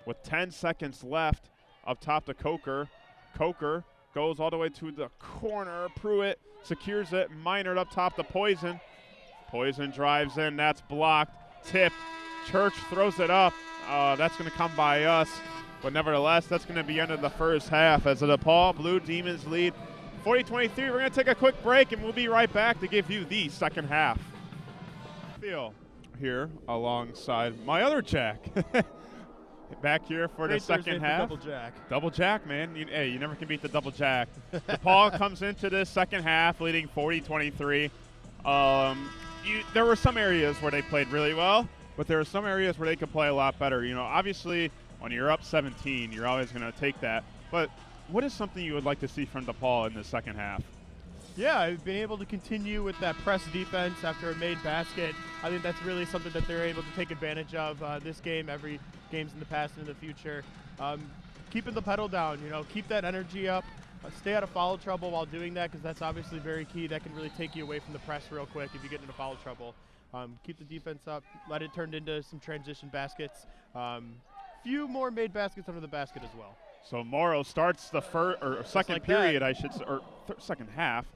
with 10 seconds left. Up top to Coker. Coker goes all the way to the corner. Pruitt secures it. Minor up top to Poison. Poison drives in. That's blocked. Tip. Church throws it up. That's going to come by us. But nevertheless, that's going to be end of the first half as the DePaul Blue Demons lead 40-23. We're going to take a quick break, and we'll be right back to give you the second half. Phil here alongside my other Jack. Back here for the second half. Double Jack. Double Jack, man. You never can beat the Double Jack. DePaul comes into this second half leading 40-23. There were some areas where they played really well, but there were some areas where they could play a lot better. Obviously, when you're up 17, you're always going to take that. But what is something you would like to see from DePaul in the second half? Yeah, I've been able to continue with that press defense after a made basket. I think that's really something that they're able to take advantage of this game, every games in the past and in the future. Keeping the pedal down, keep that energy up. Stay out of foul trouble while doing that, because that's obviously very key. That can really take you away from the press real quick if you get into foul trouble. Keep the defense up. Let it turn into some transition baskets. Few more made baskets under the basket as well. So Morrow starts the second period, second half,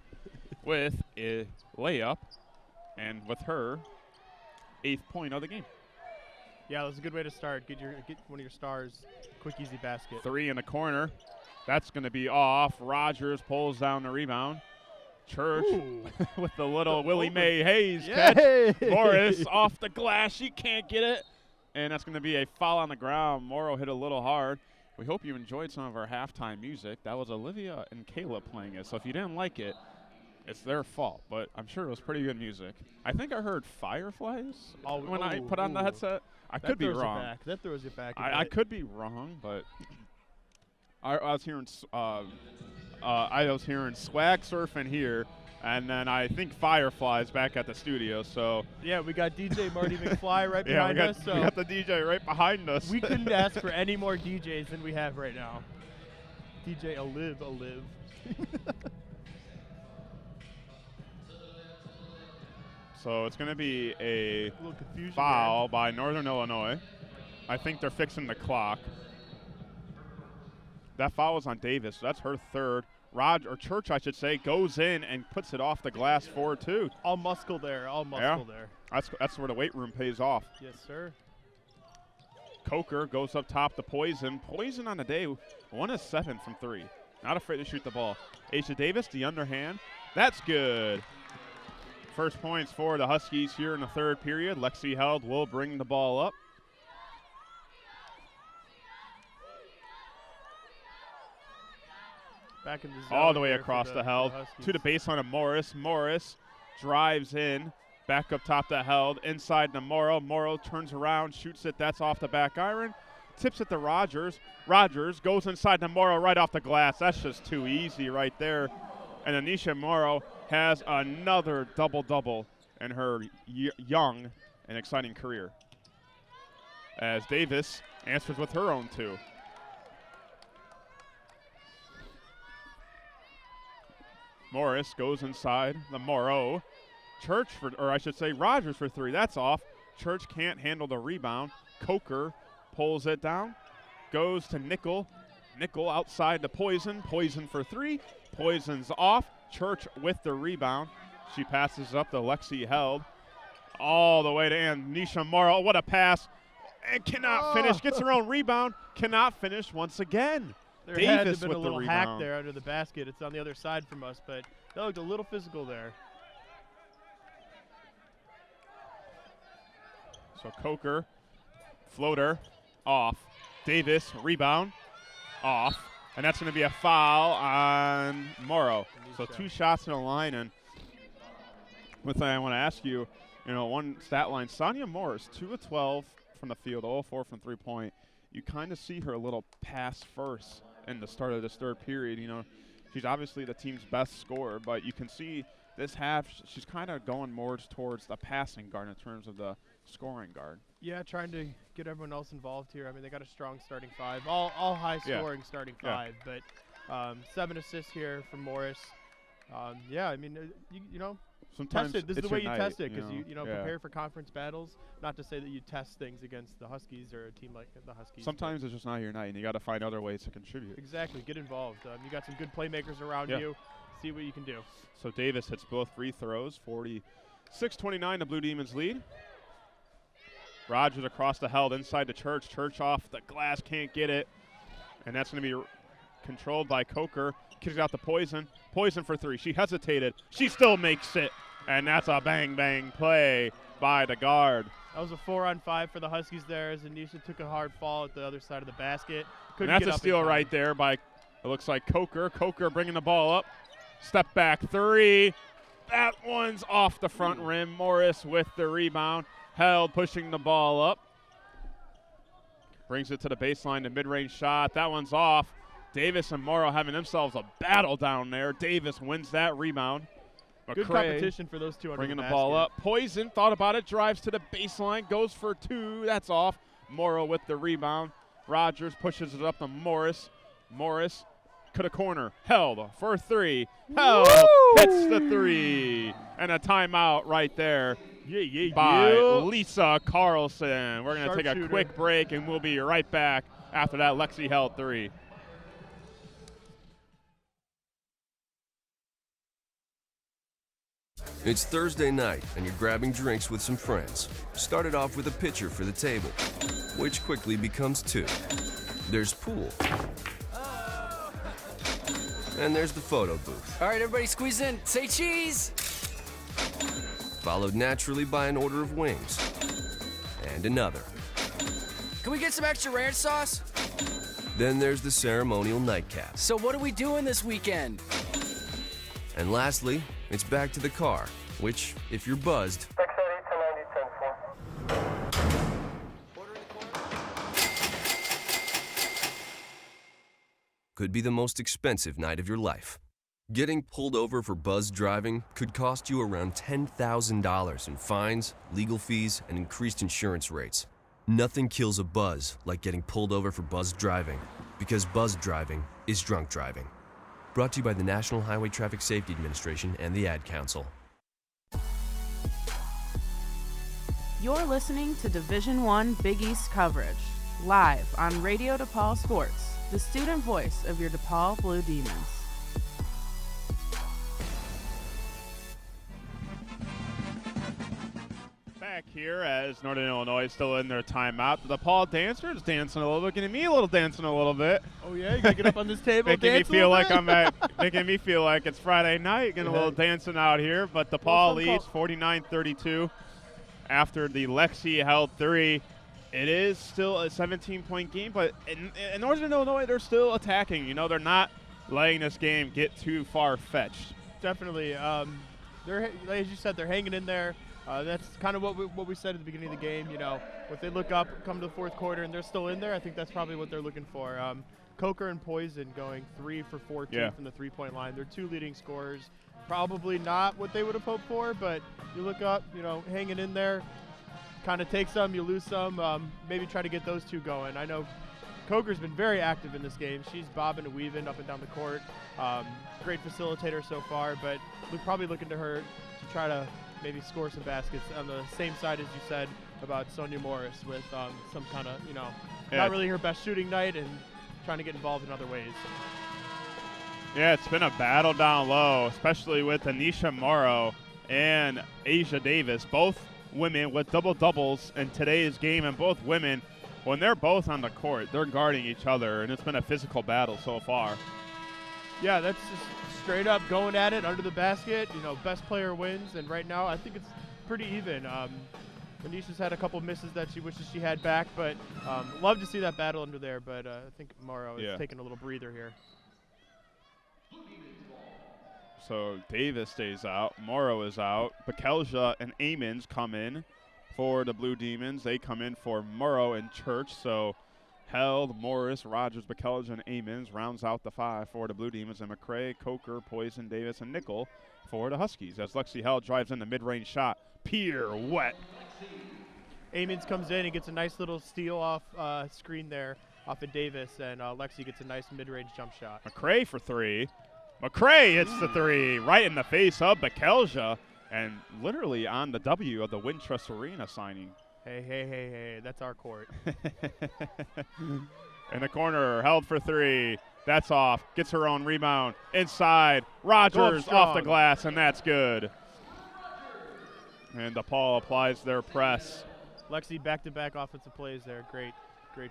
with a layup, and with her 8th point of the game. Yeah, that's a good way to start. Get one of your stars, quick, easy basket. 3 in the corner. That's going to be off. Rogers pulls down the rebound. Church with the little Willie Mae Hayes catch. Morris off the glass. She can't get it. And that's going to be a foul on the ground. Morrow hit a little hard. We hope you enjoyed some of our halftime music. That was Olivia and Kayla playing it. So if you didn't like it, it's their fault. But I'm sure it was pretty good music. I think I heard Fireflies when I put on the headset. I could be wrong. That throws you back. I could be wrong, but I was hearing swag surfing here, and then I think Fireflies back at the studio. So yeah, we got DJ Marty McFly right behind us. So we got the DJ right behind us. We couldn't ask for any more DJs than we have right now. DJ Aliv. So it's going to be a foul by Northern Illinois. I think they're fixing the clock. That foul was on Davis. So that's her third. Church, I should say, goes in and puts it off the glass for 2. All muscle there. There. That's where the weight room pays off. Yes, sir. Coker goes up top to Poison. Poison on the day, 1 of 7 from 3. Not afraid to shoot the ball. Aisha Davis, the underhand. That's good. First points for the Huskies here in the third period. Lexi Held will bring the ball up. Back in the zone all the way across the Held to the baseline of Morris. Morris drives in, back up top to Held, inside to Morrow. Morrow turns around, shoots it. That's off the back iron. Tips it to Rogers. Rogers goes inside to Morrow right off the glass. That's just too easy right there. And Anisha Morrow has another double-double in her young and exciting career, as Davis answers with her own 2. Morris goes inside the Morrow. Rogers for 3. That's off. Church can't handle the rebound. Coker pulls it down. Goes to Nickel. Nickel outside to Poison. Poison for 3. Poison's off. Church with the rebound. She passes up to Lexi Held. All the way to Anisha Morrow. What a pass. And cannot finish. Gets her own rebound. Cannot finish once again. There Davis had to have been with a little the hack rebound. there under the basket. It's on the other side from us, but that looked a little physical there. So Coker, floater, off. Davis, rebound, off. And that's going to be a foul on Morrow. So 2 shots in a line. And one thing I want to ask you, one stat line, Sonia Morris, 2 of 12 from the field, 0 of 4 from 3-point. You kind of see her a little pass first in the start of this third period. She's obviously the team's best scorer, but you can see this half she's kind of going more towards the passing guard in terms of the scoring guard. Yeah, trying to get everyone else involved here. I mean, they got a strong starting 5, all high-scoring starting 5, but 7 assists here from Morris. Yeah, I mean, sometimes test it. This is the way you test it, because you yeah. prepare for conference battles. Not to say that you test things against the Huskies or a team like the Huskies. Sometimes it's just not your night, and you got to find other ways to contribute. Exactly. Get involved. You got some good playmakers around you. See what you can do. So Davis hits both free throws. 46-29, the Blue Demons lead. Rogers across the Held, inside to Church. Church off the glass, can't get it. And that's going to be controlled by Coker. Kicks out the Poison. Poison for 3. She hesitated. She still makes it. And that's a bang-bang play by the guard. That was a 4-on-5 for the Huskies there, as Anisha took a hard fall at the other side of the basket. And that's a steal right there by, it looks like Coker. Coker bringing the ball up. Step back 3. That one's off the front rim. Morris with the rebound. Held, pushing the ball up. Brings it to the baseline, the mid-range shot. That one's off. Davis and Morrow having themselves a battle down there. Davis wins that rebound. Good competition for those two. Bringing the ball up. Poison thought about it, drives to the baseline, goes for 2. That's off. Morrow with the rebound. Rogers pushes it up to Morris. Morris to the corner. Held for 3. Held hits the 3. And a timeout right there by Lisa Carlson. We're going to take a quick break, and we'll be right back after that Lexi Held 3. It's Thursday night, and you're grabbing drinks with some friends. Started off with a pitcher for the table, which quickly becomes 2. There's pool. And there's the photo booth. All right, everybody squeeze in. Say cheese. Followed naturally by an order of wings. And another. Can we get some extra ranch sauce? Then there's the ceremonial nightcap. So what are we doing this weekend? And lastly, it's back to the car, which, if you're buzzed, could be the most expensive night of your life. Getting pulled over for buzz driving could cost you around $10,000 in fines, legal fees, and increased insurance rates. Nothing kills a buzz like getting pulled over for buzz driving, because buzz driving is drunk driving. Brought to you by the National Highway Traffic Safety Administration and the Ad Council. You're listening to Division I Big East coverage, live on Radio DePaul Sports, the student voice of your DePaul Blue Demons. Back here as Northern Illinois is still in their timeout. The DePaul dancers dancing a little bit, getting me a little dancing a little bit. Oh yeah, you gotta get up on this table, making me dance feel like bit? making me feel like it's Friday night, getting a little dancing out here. But DePaul leads 49-32 after the Lexi held 3. It is still a 17-point game, but in Northern Illinois, they're still attacking. You know, they're not letting this game get too far-fetched. Definitely. They're, as you said, they're hanging in there. That's kind of what we said at the beginning of the game. You know, if they look up, come to the fourth quarter, and they're still in there, I think that's probably what they're looking for. Coker and Poison going 3 for 14 from the three-point line. They're 2 leading scorers. Probably not what they would have hoped for, but you look up, you know, hanging in there. Kind of take some, you lose some. Maybe try to get those 2 going. I know Coker's been very active in this game. She's bobbing and weaving up and down the court. Great facilitator so far, but we're probably looking to her to try to maybe score some baskets on the same side as you said about Sonia Morris with some kind of, you know, not really her best shooting night and trying to get involved in other ways. Yeah, it's been a battle down low, especially with Anisha Morrow and Asia Davis, both women with double-doubles in today's game, and both women, when they're both on the court, they're guarding each other, and it's been a physical battle so far. Yeah, that's just straight up going at it under the basket. You know, best player wins, and right now I think it's pretty even. Anisha's had a couple misses that she wishes she had back, but love to see that battle under there, but I think Morrow is taking a little breather here. So Davis stays out, Morrow is out, Bekelja and Amons come in for the Blue Demons. They come in for Morrow and Church, so Held, Morris, Rogers, Bekelja, and Amons rounds out the 5 for the Blue Demons, and McCray, Coker, Poison, Davis, and Nickel for the Huskies. As Lexi Held drives in the mid-range shot, pirouette. Amons comes in and gets a nice little steal off screen there off of Davis, and Lexi gets a nice mid-range jump shot. McCray for 3. McCray hits the 3 right in the face of Bekelja, and literally on the W of the Wintrust Arena signing. Hey, that's our court. In the corner, Held for 3. That's off. Gets her own rebound. Inside, Rogers off the glass, and that's good. And DePaul applies their press. Lexi back-to-back offensive plays there. Great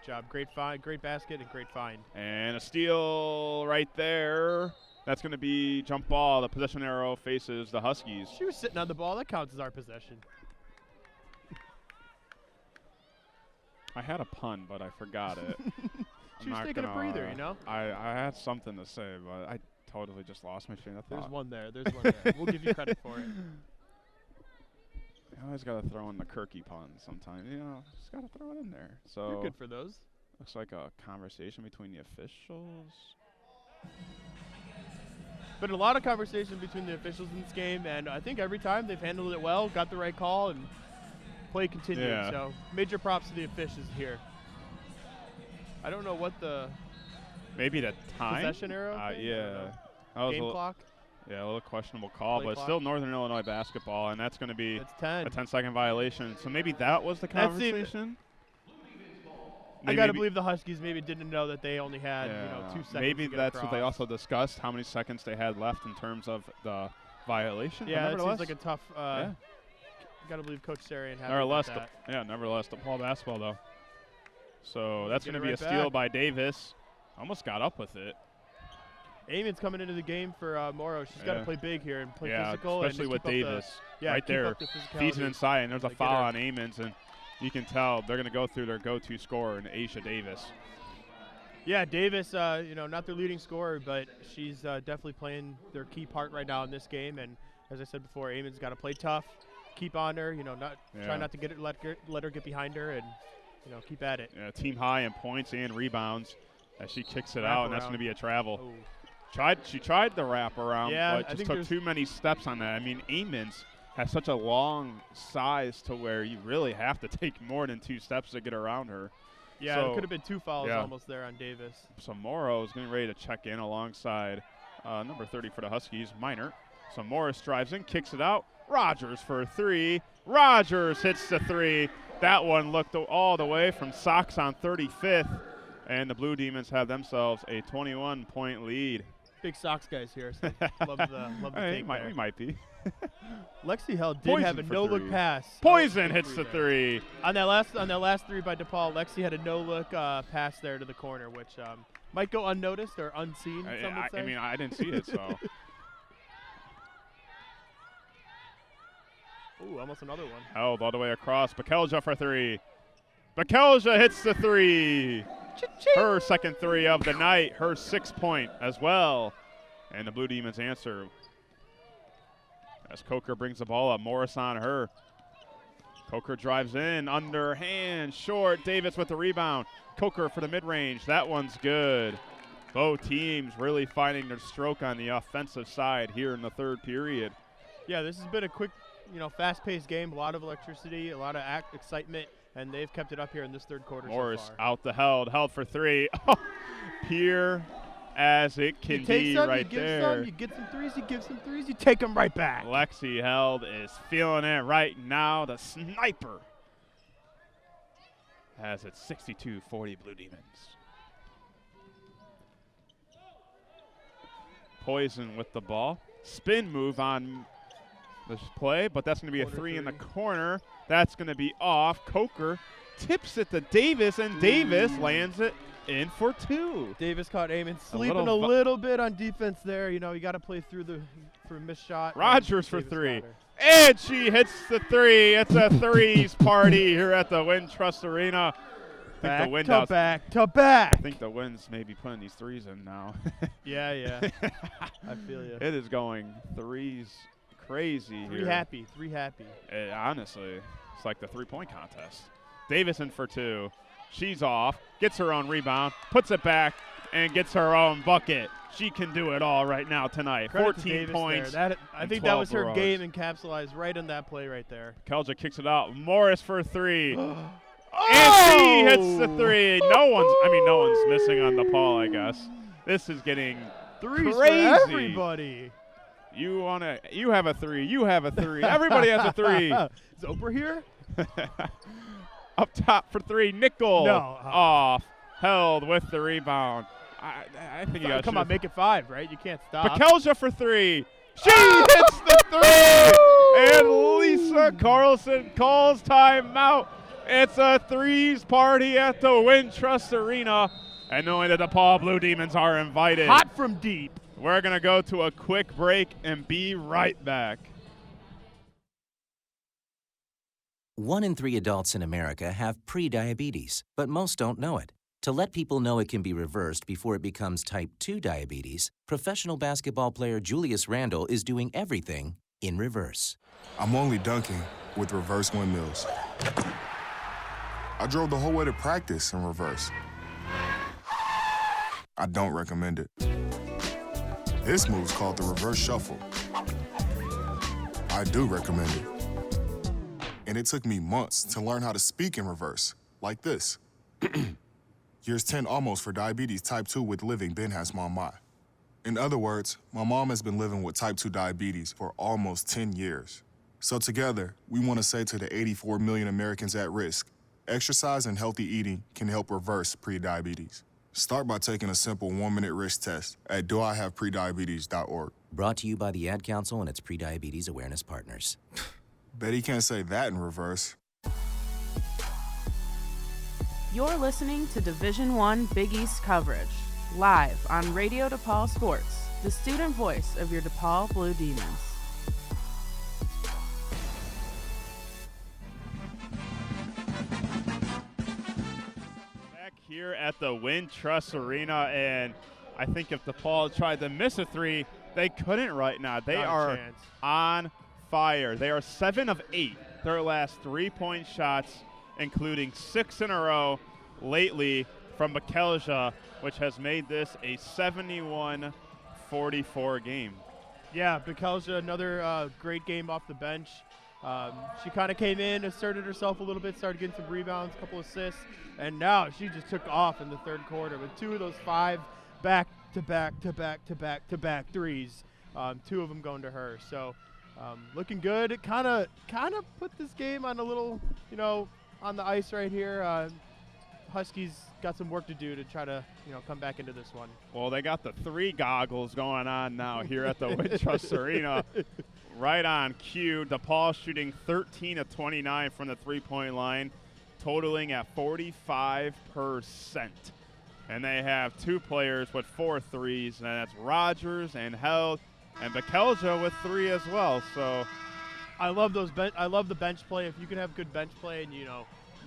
job. Great find, great basket, and great find. And a steal right there. That's going to be jump ball. The possession arrow faces the Huskies. She was sitting on the ball. That counts as our possession. I had a pun, but I forgot it. She was taking a breather, you know? I had something to say, but I totally just lost my train of thought. There's one there. We'll give you credit for it. You always got to throw in the Kirky pun sometimes. You know, just got to throw it in there. So you're good for those. Looks like a conversation between the officials. Been a lot of conversation between the officials in this game, and I think every time they've handled it well, got the right call, and play continued. Yeah. So major props to the officials here. I don't know what the maybe the time possession arrow. Yeah. Game clock. Yeah, a little questionable call, Play but clock. Still Northern Illinois basketball, and that's going to be That's 10. a 10-second violation. So maybe that was the conversation. I got to believe the Huskies maybe didn't know that they only had 2 seconds. Maybe to get that's across. what they also discussed, how many seconds they had left in terms of the violation. Yeah, it seems like a tough. Yeah. Got to believe Coach Sarian had Nevertheless, that. nevertheless, DePaul basketball though. So that's Get going to it be right a steal back. by Davis. Almost got up with it. Amon's coming into the game for Morrow. She's got to play big here and play physical. Especially and with Davis. Right there. Feeds it inside, and there's a foul on Amons, and you can tell they're going to go through their go-to scorer, Aisha Davis. Yeah, Davis, not their leading scorer, but she's definitely playing their key part right now in this game. And as I said before, Amon's got to play tough, keep on her, try not to let her get behind her, and keep at it. Yeah, team high in points and rebounds as she kicks it out, and that's going to be a travel. Oh. She tried the wrap around, but just took too many steps on that. I mean, Amons has such a long size to where you really have to take more than 2 steps to get around her. Yeah, so, it could have been 2 fouls almost there on Davis. So Morrow is getting ready to check in alongside number 30 for the Huskies, Minor. So Morris drives in, kicks it out. Rogers for 3. Rogers hits the 3. That one looked all the way from Sox on 35th. And the Blue Demons have themselves a 21-point lead. Big Sox guys here. So love the take there. We might be. Lexi Hell did have a no-look pass. Poison hits the 3. On that last 3 by DePaul, Lexi had a no-look pass there to the corner, which might go unnoticed or unseen, some would say. I mean, I didn't see it, so. Ooh, almost another one. Held all the way across. Bakelja for 3. Bakelja hits the 3. Her second 3 of the night. Her 6-point as well. And the Blue Demons answer as Coker brings the ball up. Morris on her. Coker drives in. Underhand. Short. Davis with the rebound. Coker for the mid-range. That one's good. Both teams really finding their stroke on the offensive side here in the third period. Yeah, this has been a quick, fast-paced game. A lot of electricity, a lot of excitement, and they've kept it up here in this third quarter Morris so far. out the held for 3. Pure as it can be right there. You get some threes, you give some threes, you take them right back. Lexi Held is feeling it right now. The sniper has it 62-40 Blue Demons. Poison with the ball. Spin move on this play, but that's going to be a 3 in the corner. That's going to be off. Coker tips it to Davis, and Davis lands it in for 2. Davis caught Amon sleeping a little bit on defense there. You got to play for a missed shot. Rogers for 3. And she hits the 3. It's a threes party here at the Wintrust Arena. Back to back. I think the Wind's maybe putting these 3s in now. Yeah. I feel you. It is going 3s crazy here. 3 happy. Honestly, it's like the 3-point contest. Davis in for 2. She's off, gets her own rebound, puts it back, and gets her own bucket. She can do it all right now tonight. Credit 14 points. I think that was her game encapsulated right in that play right there. Kelja kicks it out. Morris for 3. And she hits the 3. No one's missing on DePaul, I guess. This is getting threes crazy. For everybody. You have a 3. You have a 3. Everybody has a 3. Is Oprah here? Up top for 3. Nickel. No. Off. Held with the rebound. I think you got to come on, make it 5, right? You can't stop. Bakelja for 3. She hits the 3. And Lisa Carlson calls timeout. It's a 3s party at the Wintrust Arena. And knowing that the DePaul Blue Demons are invited. Hot from deep. We're going to go to a quick break and be right back. 1 in 3 adults in America have prediabetes, but most don't know it. To let people know it can be reversed before it becomes type 2 diabetes, professional basketball player Julius Randle is doing everything in reverse. I'm only dunking with reverse windmills. I drove the whole way to practice in reverse. I don't recommend it. This move's called the reverse shuffle. I do recommend it. And it took me months to learn how to speak in reverse, like this. Years 10 almost for diabetes type 2 with living Ben has mom my. In other words, my mom has been living with type 2 diabetes for almost 10 years. So together, we want to say to the 84 million Americans at risk, exercise and healthy eating can help reverse prediabetes. Start by taking a simple 1-minute risk test at doihaveprediabetes.org. Brought to you by the Ad Council and its prediabetes awareness partners. Bet he can't say that in reverse. You're listening to Division I Big East coverage, live on Radio DePaul Sports, the student voice of your DePaul Blue Demons. Back here at the Wintrust Arena, and I think if DePaul tried to miss a three, they couldn't right now. They are on fire. They are 7 of 8, their last 3-point shots, including 6 in a row lately from Bekelja, which has made this a 71-44 game. Yeah, Bekelja, another great game off the bench. She kind of came in, asserted herself a little bit, started getting some rebounds, a couple assists, and now she just took off in the third quarter with 2 of those 5 back-to-back threes. 2 of them going to her. So looking good. It kind of put this game on a little, on the ice right here. Huskies got some work to do to try to, come back into this one. Well, they got the 3 goggles going on now here at the Wintrust Arena. Right on cue. DePaul shooting 13 of 29 from the 3-point line, totaling at 45%. And they have 2 players with 4 threes, and that's Rogers and Held, and Bekelja with 3 as well. So I love those. I love the bench play. If you can have good bench play, and you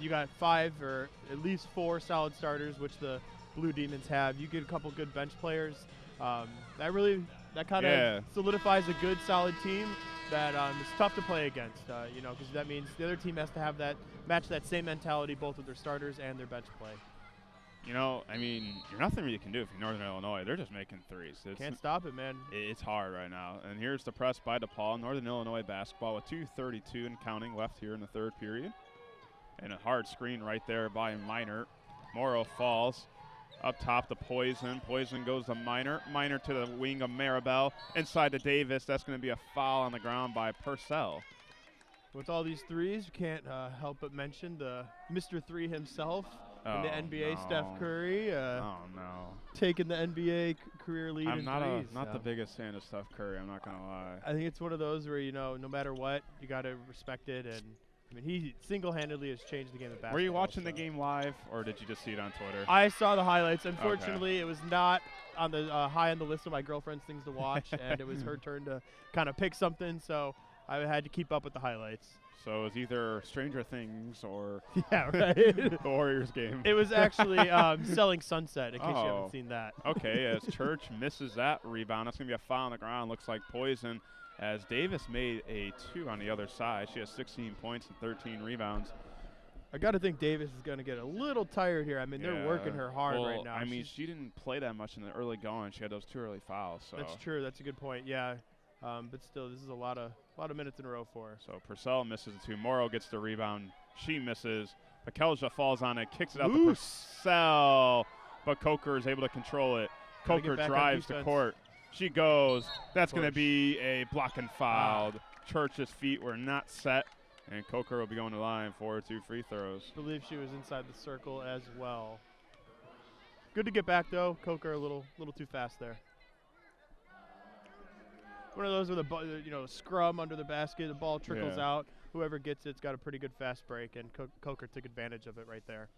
got 5 or at least 4 solid starters, which the Blue Demons have. You get a couple good bench players. That kind of solidifies a good, solid team that is tough to play against. Because that means the other team has to match that same mentality, both with their starters and their bench play. You're nothing you can do if you're Northern Illinois. They're just making threes. Can't stop it, man. It's hard right now. And here's the press by DePaul. Northern Illinois basketball with 2:32 and counting left here in the third period. And a hard screen right there by Minor. Morrow falls. Up top to Poison. Poison goes to Minor. Minor to the wing of Maribel. Inside to Davis. That's going to be a foul on the ground by Purcell. With all these threes, you can't help but mention the Mr. 3 himself in the NBA, Steph Curry. Taking the NBA career lead in threes. I'm not the biggest fan of Steph Curry, I'm not going to lie. I think it's one of those where, no matter what, you got to respect it. And he single-handedly has changed the game of basketball. Were you watching the game live, or did you just see it on Twitter? I saw the highlights. Unfortunately, It was not on the high on the list of my girlfriend's things to watch, and it was her turn to kind of pick something, so I had to keep up with the highlights. So it was either Stranger Things or the Warriors game. It was actually Selling Sunset, in case you haven't seen that. Okay, as Church misses that rebound, that's going to be a foul on the ground. Looks like Poison, as Davis made a 2 on the other side. She has 16 points and 13 rebounds. I got to think Davis is going to get a little tired here. They're working her hard right now. She didn't play that much in the early going. She had those 2 early fouls. So. That's true. That's a good point. Yeah. But still, this is a lot of minutes in a row for her. So Purcell misses the 2. Morrow gets the rebound. She misses. Bekelja falls on it, kicks it out to Purcell, but Coker is able to control it. Coker drives the court. She goes. That's going to be a block and foul. Church's feet were not set, and Coker will be going to the line for 2 free throws. I believe she was inside the circle as well. Good to get back, though. Coker a little too fast there. One of those with a scrum under the basket, the ball trickles out. Whoever gets it's got a pretty good fast break, and Coker took advantage of it right there.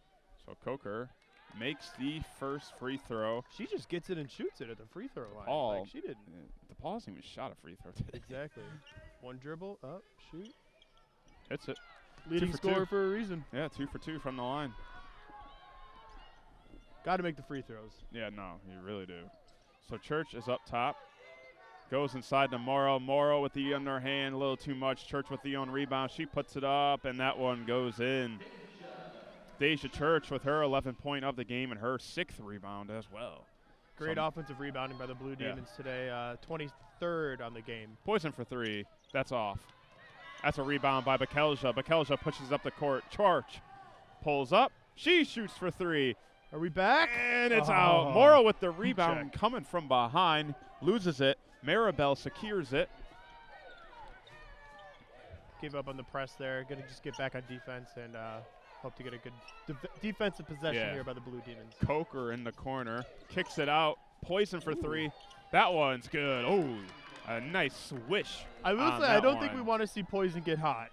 So Coker makes the first free throw. She just gets it and shoots it at the free throw line. DePaul, she didn't. DePaul hasn't even shot a free throw today. Exactly. One dribble, up, shoot. Hits it. Leading scorer for a reason. Yeah, 2 for 2 from the line. Got to make the free throws. Yeah, no, you really do. So Church is up top. Goes inside to Morrow. Morrow with the underhand, a little too much. Church with the own rebound. She puts it up, and that one goes in. Deja Church with her 11th point of the game and her 6th rebound as well. Great offensive rebounding by the Blue Demons today. 23rd on the game. Poison for 3. That's off. That's a rebound by Bekelja. Bekelja pushes up the court. Church pulls up. She shoots for 3. Are we back? And it's out. Morrow with the rebound coming from behind. Loses it. Maribel secures it. Gave up on the press there. Going to just get back on defense and hope to get a good defensive possession here by the Blue Demons. Coker in the corner. Kicks it out. Poison for 3. That one's good. Oh, A nice swish. I will say, I don't think we want to see Poison get hot.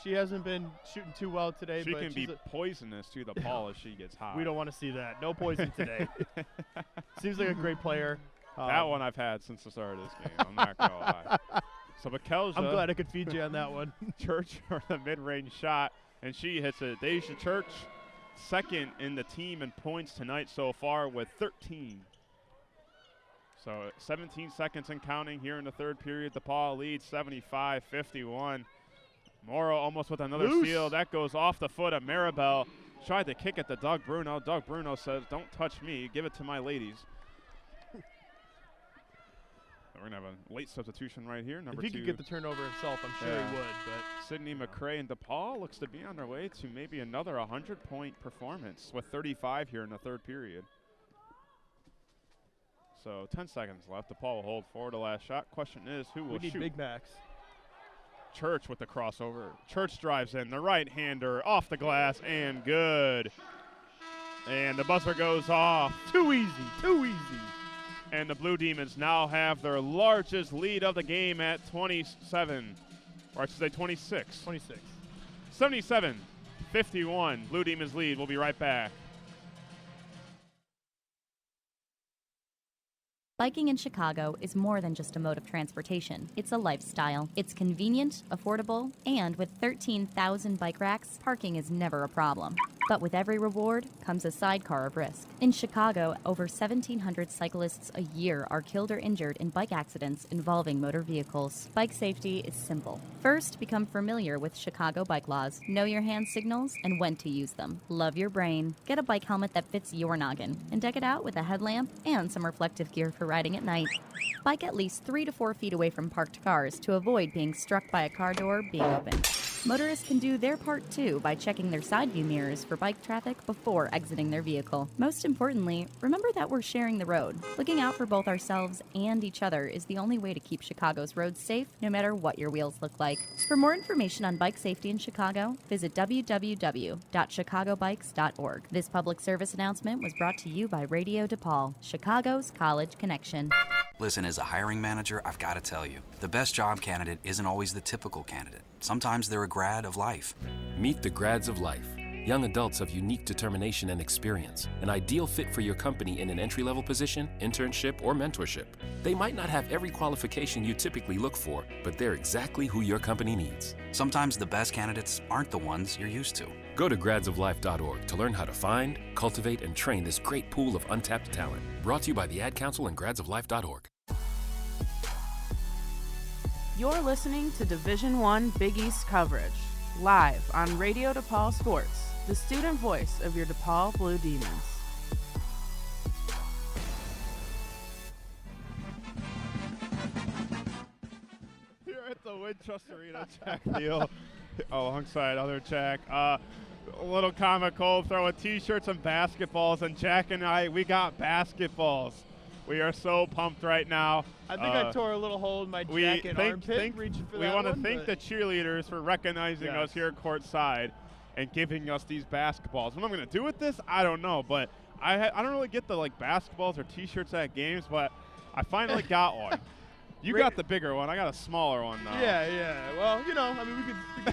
She hasn't been shooting too well today. She but can be poisonous to the ball if she gets hot. We don't want to see that. No poison today. Seems like a great player. That one I've had since the start of this game. I'm not going to lie. So Mikelja. I'm glad I could feed you on that one. Church for the mid-range shot, and she hits it. Deja Church, second in the team in points tonight so far with 13. So 17 seconds and counting here in the third period. DePaul leads 75-51. Morrow almost with another steal. That goes off the foot of Maribel. Tried to kick it to Doug Bruno. Doug Bruno says, "Don't touch me. Give it to my ladies." We're going to have a late substitution right here. Number 2. If he could get the turnover himself, I'm sure he would. But Sydney McCray and DePaul looks to be on their way to maybe another 100-point performance with 35 here in the third period. So 10 seconds left. DePaul will hold forward the last shot. Question is, who will shoot? We need Big Macs. Church with the crossover. Church drives in. The right-hander off the glass and good. And the buzzer goes off. Too easy. Too easy. And the Blue Demons now have their largest lead of the game at 27. Or I should say 26. 26. 77-51. Blue Demons lead. We'll be right back. Biking in Chicago is more than just a mode of transportation. It's a lifestyle. It's convenient, affordable, and with 13,000 bike racks, parking is never a problem. But with every reward comes a sidecar of risk. In Chicago, over 1,700 cyclists a year are killed or injured in bike accidents involving motor vehicles. Bike safety is simple. First, become familiar with Chicago bike laws. Know your hand signals and when to use them. Love your brain. Get a bike helmet that fits your noggin and deck it out with a headlamp and some reflective gear for riding at night. Bike at least 3 to 4 feet away from parked cars to avoid being struck by a car door being open. Motorists can do their part too by checking their side view mirrors for bike traffic before exiting their vehicle. Most importantly, remember that we're sharing the road. Looking out for both ourselves and each other is the only way to keep Chicago's roads safe, no matter what your wheels look like. For more information on bike safety in Chicago, visit www.chicagobikes.org. This public service announcement was brought to you by Radio DePaul, Chicago's college connection. Listen, as a hiring manager, I've got to tell you, the best job candidate isn't always the typical candidate. Sometimes they're a grad of life. Meet the grads of life. Young adults of unique determination and experience, an ideal fit for your company in an entry-level position, internship, or mentorship. They might not have every qualification you typically look for, but they're exactly who your company needs. Sometimes the best candidates aren't the ones you're used to. Go to gradsoflife.org to learn how to find, cultivate, and train this great pool of untapped talent. Brought to you by the Ad Council and gradsoflife.org. You're listening to Division I Big East coverage, live on Radio DePaul Sports, the student voice of your DePaul Blue Demons. Here at the Wintrust Arena, Jack Neal, alongside other Jack. A little comical, throwing T-shirts and basketballs, and Jack and I, we got basketballs. We are so pumped right now. I think I tore a little hole in my jacket armpit reaching for that. We want to one, thank the cheerleaders for recognizing us here courtside and giving us these basketballs. What I'm going to do with this, I don't know, but I don't really get the basketballs or T-shirts at games, but I finally got one. You got the bigger one. I got a smaller one, though. Yeah. Well, we could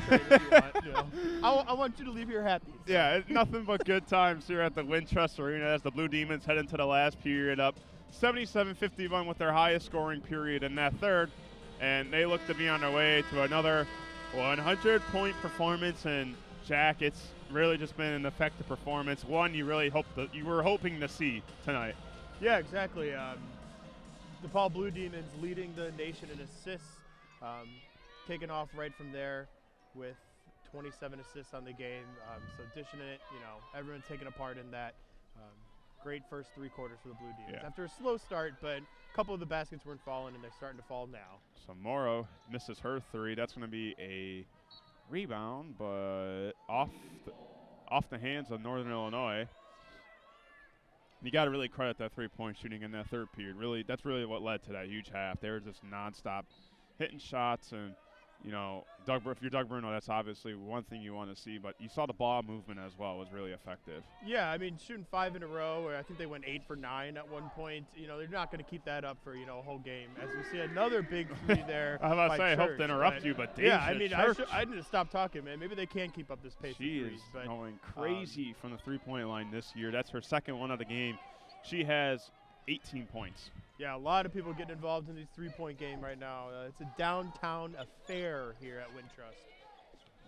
trade if you want. I want you to leave here happy. So. Yeah, it's nothing but good times here at the Wintrust Arena as the Blue Demons head into the last period up 77-51 with their highest scoring period in that third, and they look to be on their way to another 100-point performance. And Jack, it's really just been an effective performance. One you really you were hoping to see tonight. Yeah, exactly. DePaul Blue Demons leading the nation in assists, taking off right from there with 27 assists on the game. So dishing it, everyone taking a part in that. Great first 3 quarters for the Blue Demons. Yeah. After a slow start, but a couple of the baskets weren't falling, and they're starting to fall now. So Morrow misses her 3. That's going to be a rebound, but off the hands of Northern Illinois. You got to really credit that 3-point shooting in that third period. Really, that's really what led to that huge half. They were just nonstop hitting shots, and you know, if you're Doug Bruno, that's obviously one thing you want to see. But you saw the ball movement as well was really effective. Yeah, I mean, shooting 5 in a row. I think they went 8 for 9 at one point. You know, they're not going to keep that up for, you know, a whole game. As we see another big 3 there. I was about to say, I hope Church, to interrupt you, but yeah, I mean, Church, I need to stop talking, man. Maybe they can keep up this pace. She of threes, is but, going crazy from the three-point line this year. That's her second one of the game. She has 18 points. Yeah, a lot of people getting involved in these three-point game right now. It's a downtown affair here at Wintrust.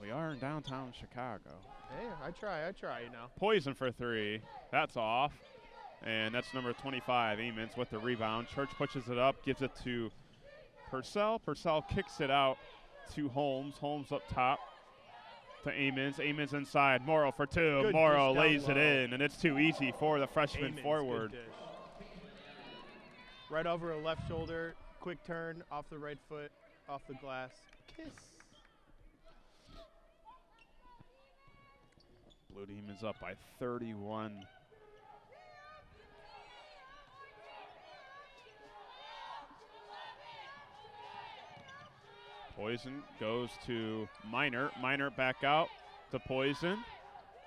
We are in downtown Chicago. Hey, I try, you know. Poison for 3. That's off. And that's number 25, Amons, with the rebound. Church pushes it up, gives it to Purcell. Purcell kicks it out to Holmes. Holmes up top to Amons. Amons inside. Morrow for 2. Good Morrow dish lays down it low. in, and it's too easy for the freshman Amons, forward. good dish. Right over her left shoulder, quick turn, off the right foot, off the glass. Kiss. Blue Demons up by 31. Poison goes to Minor. Minor back out to Poison.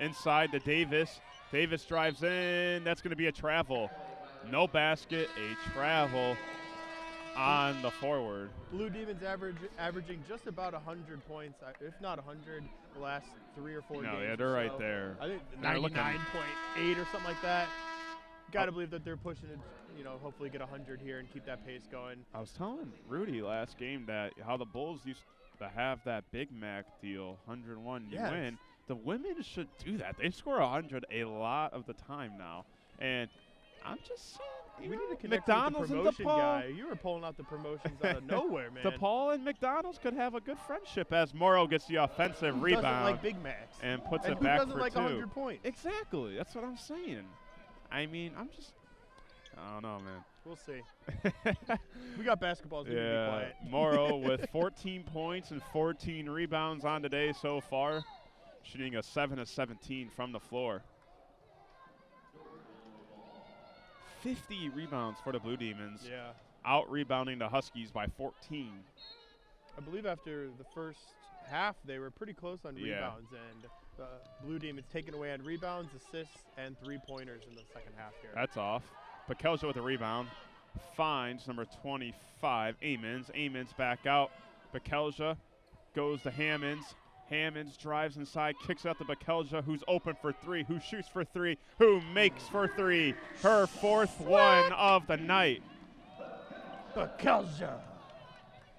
Inside to Davis. Davis drives in. That's going to be a travel. No basket, a travel on the forward. Blue Demons averaging just about 100 points, if not 100, the last 3 or 4 games. Yeah, they're right there. I think They're 99.8 or something like that. Got to believe that they're pushing it, you know, hopefully get 100 here and keep that pace going. I was telling Rudy last game that how the Bulls used to have that Big Mac deal, 101 you win. The women should do that. They score 100 a lot of the time now. And I'm just saying, We need to connect McDonald's with the and promotion DePaul. guy. You were pulling out the promotions out of nowhere, man. DePaul and McDonald's could have a good friendship as Morrow gets the offensive Who rebound. doesn't like Big Macs? And puts And it who back doesn't for like 2. 100 points? Exactly. That's what I'm saying. I mean, I don't know, man. We'll see. We got basketballs. We need to be quiet. Morrow with 14 points and 14 rebounds on today so far, shooting a 7 of 17 from the floor. 50 rebounds for the Blue Demons. Yeah. Out rebounding the Huskies by 14. I believe after the first half, they were pretty close on rebounds, and the Blue Demons taken away on rebounds, assists, and 3-pointers in the second half here. That's off. Pakelja with a rebound. Finds number 25, Amons. Amons back out. Pakelja goes to Hammonds. Hammonds drives inside, kicks out to Pakelja, who's open for 3, who shoots for 3, who makes for 3. Her 4th one of the night. Pakelja.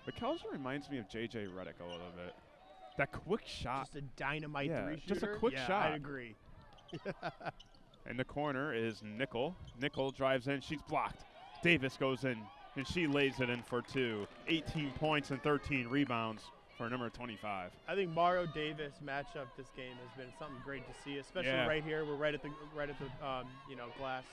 Pakelja reminds me of J.J. Redick a little bit. That quick shot. Just a dynamite 3-shooter. Just a quick shot. I agree. In the corner is Nickel. Nickel drives in. She's blocked. Davis goes in, and she lays it in for 2. 18 points and 13 rebounds for number 25. I think Morrow Davis matchup this game has been something great to see, especially right here. We're right at the glass.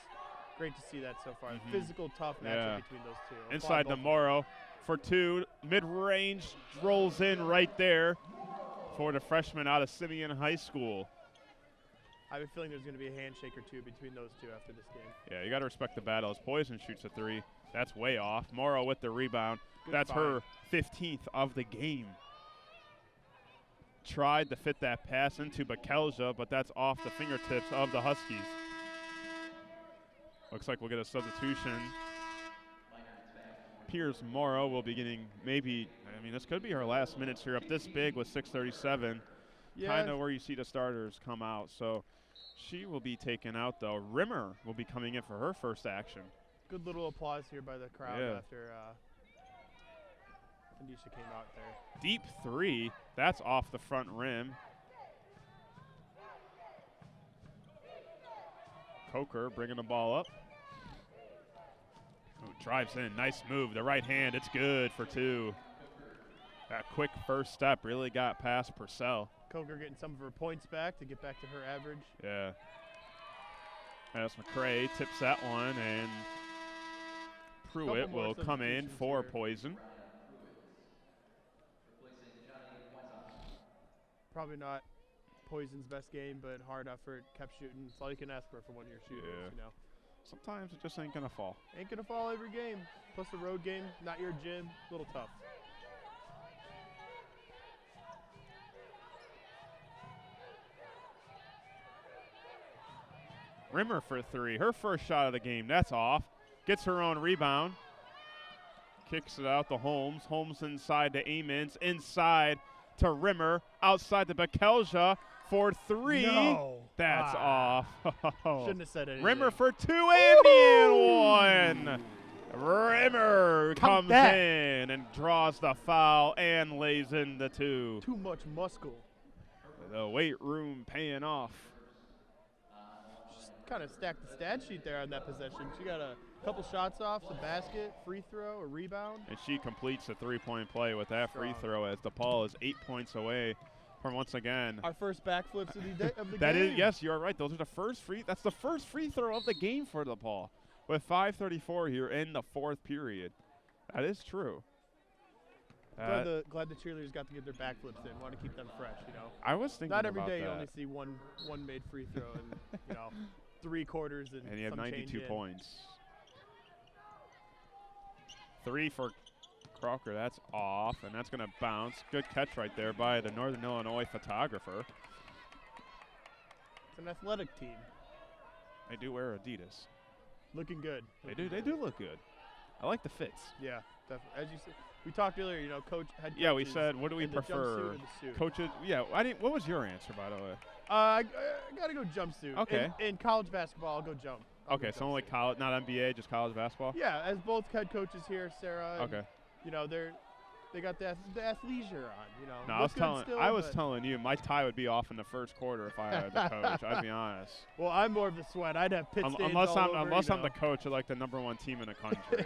Great to see that so far. Physical, tough matchup between those two. Inside the Morrow for 2. Mid-range rolls in right there for the freshman out of Simeon High School. I have a feeling there's going to be a handshake or two between those two after this game. Yeah, you got to respect the battle. As Poison shoots a 3. That's way off. Morrow with the rebound. Good That's find. her 15th of the game. Tried to fit that pass into Pakelja, but that's off the fingertips of the Huskies. Looks like we'll get a substitution. Piers Morrow will be getting this could be her last minutes here up this big with 6:37. Yeah. Kind of where you see the starters come out. So she will be taken out, though. Rimmer will be coming in for her first action. Good little applause here by the crowd Yeah. after Anisha came out there. Deep 3. That's off the front rim. Coker bringing the ball up. Ooh, drives in. Nice move. The right hand. It's good for 2. That quick first step really got past Purcell. Coker getting some of her points back to get back to her average. Yeah. As McCray tips that one, and Pruitt will come in for Poison. Probably not Poison's best game, but hard effort, kept shooting. That's all you can ask for one of your shooters, you know. Sometimes it just ain't going to fall. Ain't going to fall every game. Plus the road game, not your gym, a little tough. Rimmer for three. Her first shot of the game. That's off. Gets her own rebound. Kicks it out to Holmes. Holmes inside to Amons. Inside to Rimmer. Outside to Bekelja for three. No. That's off. Shouldn't have said anything. Rimmer for two and one. Rimmer comes in and draws the foul and lays in the two. Too much muscle. The weight room paying off. Just kind of stacked the stat sheet there on that possession. She got a couple shots off, the basket, free throw, a rebound. And she completes a three-point play with that free throw as DePaul is 8 points away from once again. Our first backflips of the That game. is, yes, you're right. Those are the first that's the first free throw of the game for DePaul with 5:34 here in the fourth period. That is true. Glad the cheerleaders got to get their backflips in. Want to keep them fresh, you know. I was thinking not every about day that. you only see one made free throw and you know 3 quarters and you have some 92 change in. points. 3 for Crocker. That's off, and that's going to bounce. Good catch right there by the Northern Illinois photographer. It's an athletic team. They do wear Adidas. Looking good. They do look good. I like the fits. Yeah, definitely. As you said, we talked earlier, you know, head coaches. Yeah, we said, what do we in the prefer? jumpsuit or the suit? Coaches, yeah, what was your answer, by the way? I got to go jumpsuit. Okay. In college basketball, I'll go jump. Okay, so only college, not NBA, just college basketball? Yeah, as both head coaches here, Sarah. And, okay. You know, they got the athleisure on, you know. No, I was telling you, my tie would be off in the first quarter if I had the coach. I'd be honest. Well, I'm more of the sweat. I'd have pit stains unless all over, I'm the coach of like the #1 team in the country.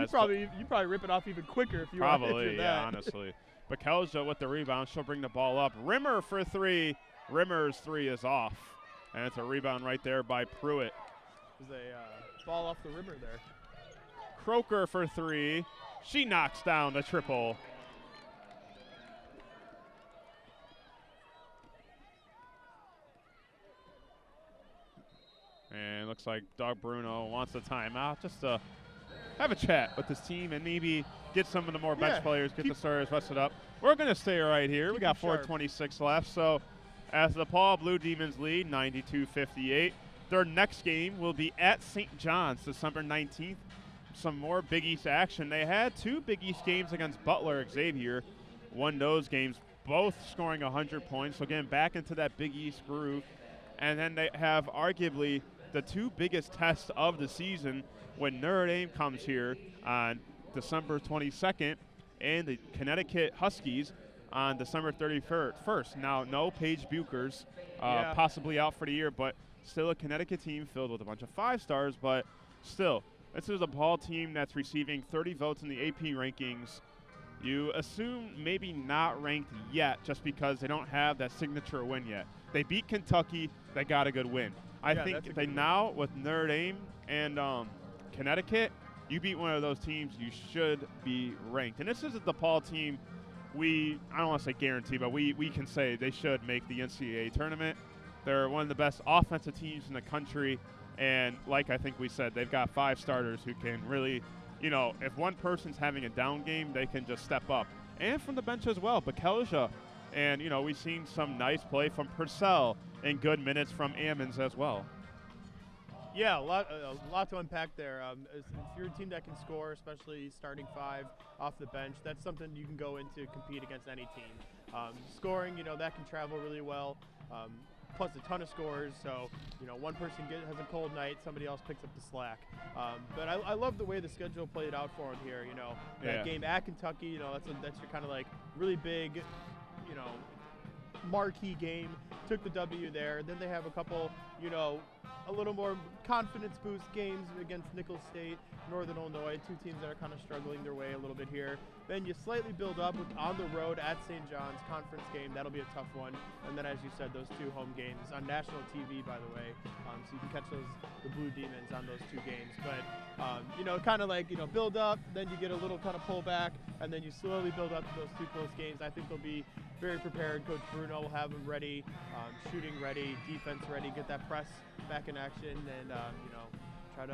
you probably rip it off even quicker if you probably, that. yeah, honestly. Bekelja with the rebound. She'll bring the ball up. Rimmer for three. Rimmer's three is off, and it's a rebound right there by Pruitt. There's a ball off the Rimmer there. Croker for three. She knocks down the triple. And looks like Doug Bruno wants a timeout just to have a chat with his team and maybe get some of the more bench players, get the starters rested up. We're going to stay right here. We got 4:26 left. So as the DePaul Blue Demons lead 92-58, their next game will be at St. John's December 19th. Some more Big East action. They had 2 Big East games against Butler Xavier, won those games, both scoring 100 points. So again, back into that Big East groove. And then they have arguably the 2 biggest tests of the season when Notre Dame comes here on December 22nd and the Connecticut Huskies on December 31st. Now, no Paige Buchers, possibly out for the year, but still a Connecticut team filled with a bunch of 5-stars, but still, this is a ball team that's receiving 30 votes in the AP rankings. You assume maybe not ranked yet just because they don't have that signature win yet. They beat Kentucky. They got a good win. I think they now, with Notre Dame and Connecticut, you beat one of those teams, you should be ranked. And this is a DePaul team I don't want to say guarantee, but we can say they should make the NCAA tournament. They're one of the best offensive teams in the country. And like I think we said, they've got 5 starters who can really, you know, if one person's having a down game, they can just step up. And from the bench as well, Bekelja. And, you know, we've seen some nice play from Purcell and good minutes from Ammons as well. Yeah, a lot to unpack there. If you're a team that can score, especially starting 5 off the bench, that's something you can go into compete against any team. Scoring, you know, that can travel really well. Plus a ton of scores, so you know one person has a cold night, somebody else picks up the slack. But I love the way the schedule played out for them here. You know, that game at Kentucky, you know, that's your kind of like really big, you know, marquee game. Took the W there. Then they have a couple, you know, a little more confidence boost games against Nicholls State, Northern Illinois, 2 teams that are kind of struggling their way a little bit here. Then you slightly build up on the road at St. John's, conference game. That'll be a tough one. And then, as you said, those 2 home games on national TV, by the way. So you can catch the Blue Demons on those 2 games. But, you know, kind of like, you know, build up, then you get a little kind of pullback, and then you slowly build up to those 2 close games. I think they'll be very prepared. Coach Bruno will have them ready, shooting ready, defense ready, get that press back in action, and, you know, try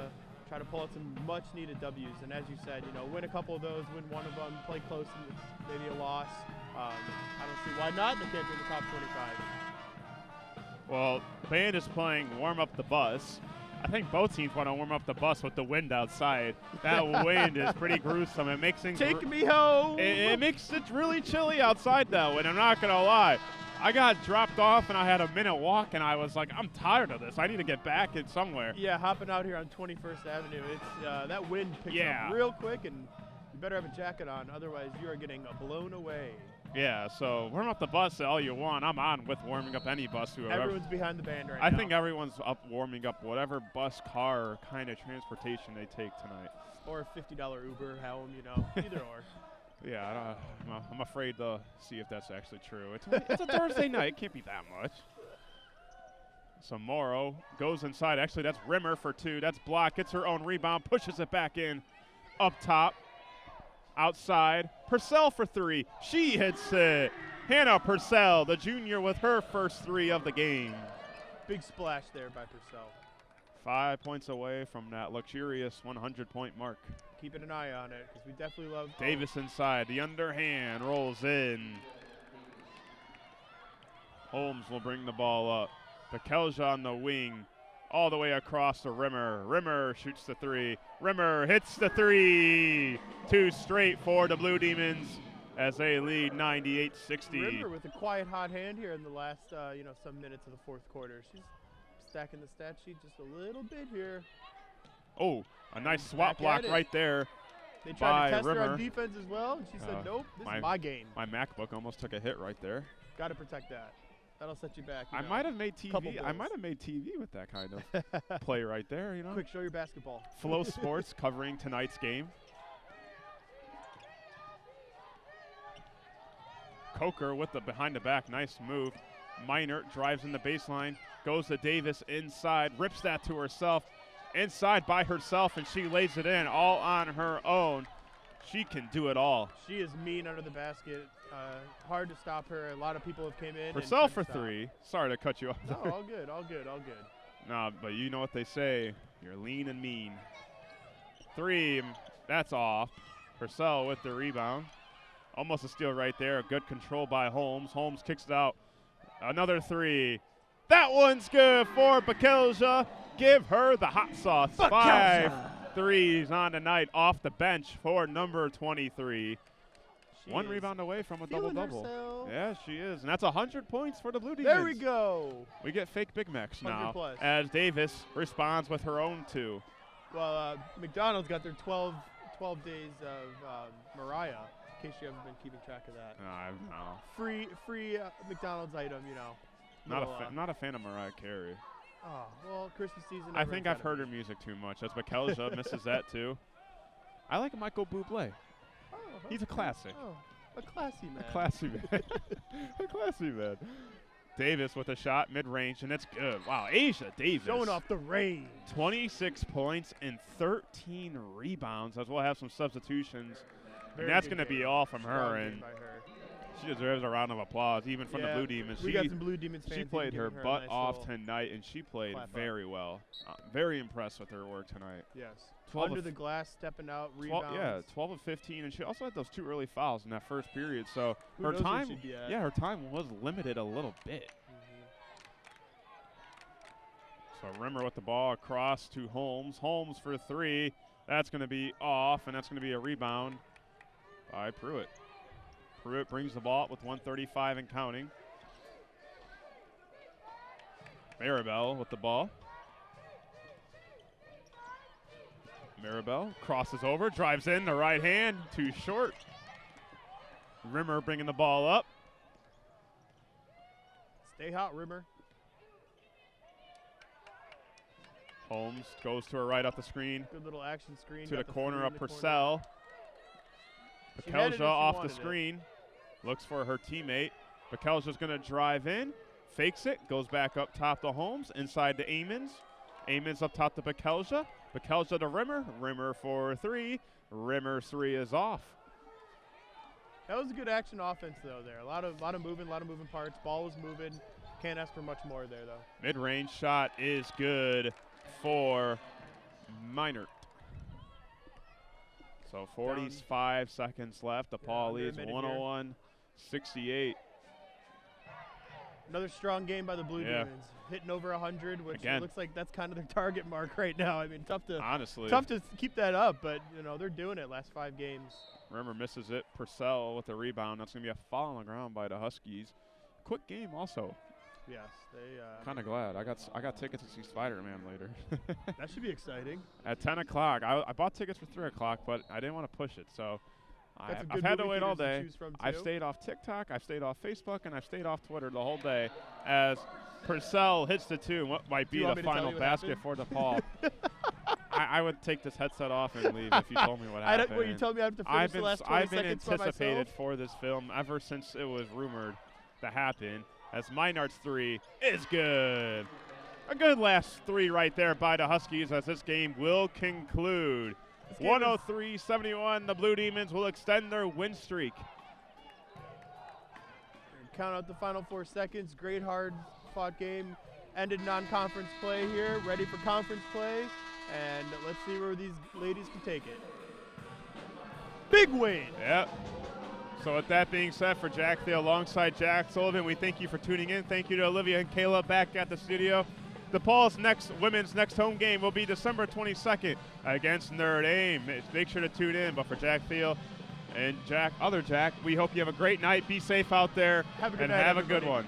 to pull out some much-needed W's. And as you said, you know, win a couple of those, win one of them, play close, and maybe a loss. I don't see why not. They can't be in the top 25. Well, the band is playing Warm Up the Bus. I think both teams want to warm up the bus with the wind outside. That wind is pretty gruesome. It makes things Take me home. It makes it really chilly outside though, and I'm not gonna lie. I got dropped off and I had a minute walk and I was like, I'm tired of this. I need to get back in somewhere. Yeah, hopping out here on 21st Avenue, it's that wind picks up real quick, and you better have a jacket on, otherwise you are getting blown away. Yeah, so warm up the bus all you want. I'm on with warming up any bus. Everyone's behind the band right now. I think everyone's up warming up whatever bus, car, kind of transportation they take tonight. Or a $50 Uber, Helm, either or. Yeah, I'm afraid to see if that's actually true. It's a Thursday night. It can't be that much. So Morrow goes inside. Actually, that's Rimmer for two. That's blocked. Gets her own rebound. Pushes it back in. Up top. Outside. Purcell for three. She hits it. Hannah Purcell, the junior, with her first three of the game. Big splash there by Purcell. 5 points away from that luxurious 100-point mark. Keeping an eye on it, because we definitely love Davis inside. The underhand rolls in. Holmes will bring the ball up. Bekelja on the wing. All the way across to Rimmer. Rimmer shoots the three. Rimmer hits the three. Two straight for the Blue Demons as they lead 98-60. Rimmer with a quiet hot hand here in the last, some minutes of the fourth quarter. She's stacking the stat sheet just a little bit here. Oh, a nice swap block right there. They tried to test Rimmer. her on defense as well, and she said, nope, this is my game. My MacBook almost took a hit right there. Got to protect that. That'll set you back. I might have made TV. I might have made TV with that kind of play right there. Quick, show your basketball. Flow Sports covering tonight's game. Coker with the behind the back, nice move. Minert drives in the baseline, goes to Davis inside, rips that to herself, inside by herself, and she lays it in all on her own. She can do it all. She is mean under the basket. Hard to stop her. A lot of people have came in. Purcell for three. Sorry to cut you off. No, all good, all good, all good. No, but you know what they say. You're lean and mean. Three, that's off. Purcell with the rebound. Almost a steal right there. Good control by Holmes. Holmes kicks it out. Another three. That one's good for Bekelja. Give her the hot sauce. Bekelja. 5 threes on the night off the bench for number 23. One rebound away from a double-double. Yeah, she is. And that's 100 points for the Blue Demons. There we go. We get fake Big Macs now plus. as Davis responds with her own two. Well, McDonald's got their 12 days of Mariah, in case you haven't been keeping track of that. No. Free McDonald's item, Not a fan of Mariah Carey. Oh, well, Christmas season. I think I've heard her music too much. As Bekelja misses that too. I like Michael Bublé. He's a classic. Oh, a classy man. A classy man. A classy man. Davis with a shot mid-range, and it's good. Wow, Asia Davis. Showing off the range. 26 points and 13 rebounds, as we'll have some substitutions. Very and that's good going to be game. all from Strong her. game And by her. she deserves a round of applause, even from the Blue Demons. We got some Blue Demons fans. She played her giving butt a nice off little tonight, and she played clap very well. Very impressed with her work tonight. Yes. 12 Under of the glass, stepping out, rebounds. 12 of 15, and she also had those two early fouls in that first period. So Who her knows where time, she'd be at. her time was limited a little bit. So Rimmer with the ball across to Holmes. Holmes for three. That's going to be off, and that's going to be a rebound by Pruitt. Pruitt brings the ball up with 1:35 and counting. Maribel with the ball. Maribel crosses over, drives in the right hand, too short. Rimmer bringing the ball up. Stay hot, Rimmer. Holmes goes to her right off the screen. Good little action screen. To the Got corner three of in the Purcell. She had it if Bekelja she off the wanted it. screen. Looks for her teammate. Bekelja's going to drive in. Fakes it. Goes back up top to Holmes. Inside to Amons. Amons up top to Bekelja. Bekelja to Rimmer. Rimmer for three. Rimmer's three is off. That was a good action offense, though, there. A lot of moving parts. Ball is moving. Can't ask for much more there, though. Mid-range shot is good for Minert. So 45 seconds left. DePaul leads 101-68. Another strong game by the Blue Demons, hitting over 100, which Again. looks like that's kind of their target mark right now. I mean, tough to keep that up, but they're doing it last 5 games. Remember, misses it. Purcell with the rebound. That's going to be a foul on the ground by the Huskies. Quick game also. Yes, they. Kind of glad. I got tickets to see Spider-Man later. That should be exciting. At 10 o'clock. I bought tickets for 3 o'clock, but I didn't want to push it, so I've had to wait all day. I've stayed off TikTok, I've stayed off Facebook, and I've stayed off Twitter the whole day as Purcell hits the 2 and what might be the final basket for DePaul. I would take this headset off and leave if you told me what happened. You told me I have to finish the last 20 I've been seconds by anticipated myself? for this film ever since it was rumored to happen, as Meinard's 3 is good. A good last 3 right there by the Huskies as this game will conclude. 103-71, the Blue Demons will extend their win streak. Count out the final 4 seconds. Great hard-fought game. Ended non-conference play here. Ready for conference play. And let's see where these ladies can take it. Big win! Yep. So with that being said, for Jack Thiel alongside Jack Sullivan, we thank you for tuning in. Thank you to Olivia and Kayla back at the studio. DePaul's women's next home game will be December 22nd against Notre Dame. Make sure to tune in. But for Jack Thiel and other Jack, we hope you have a great night. Be safe out there have a good and night, have everybody. a good one.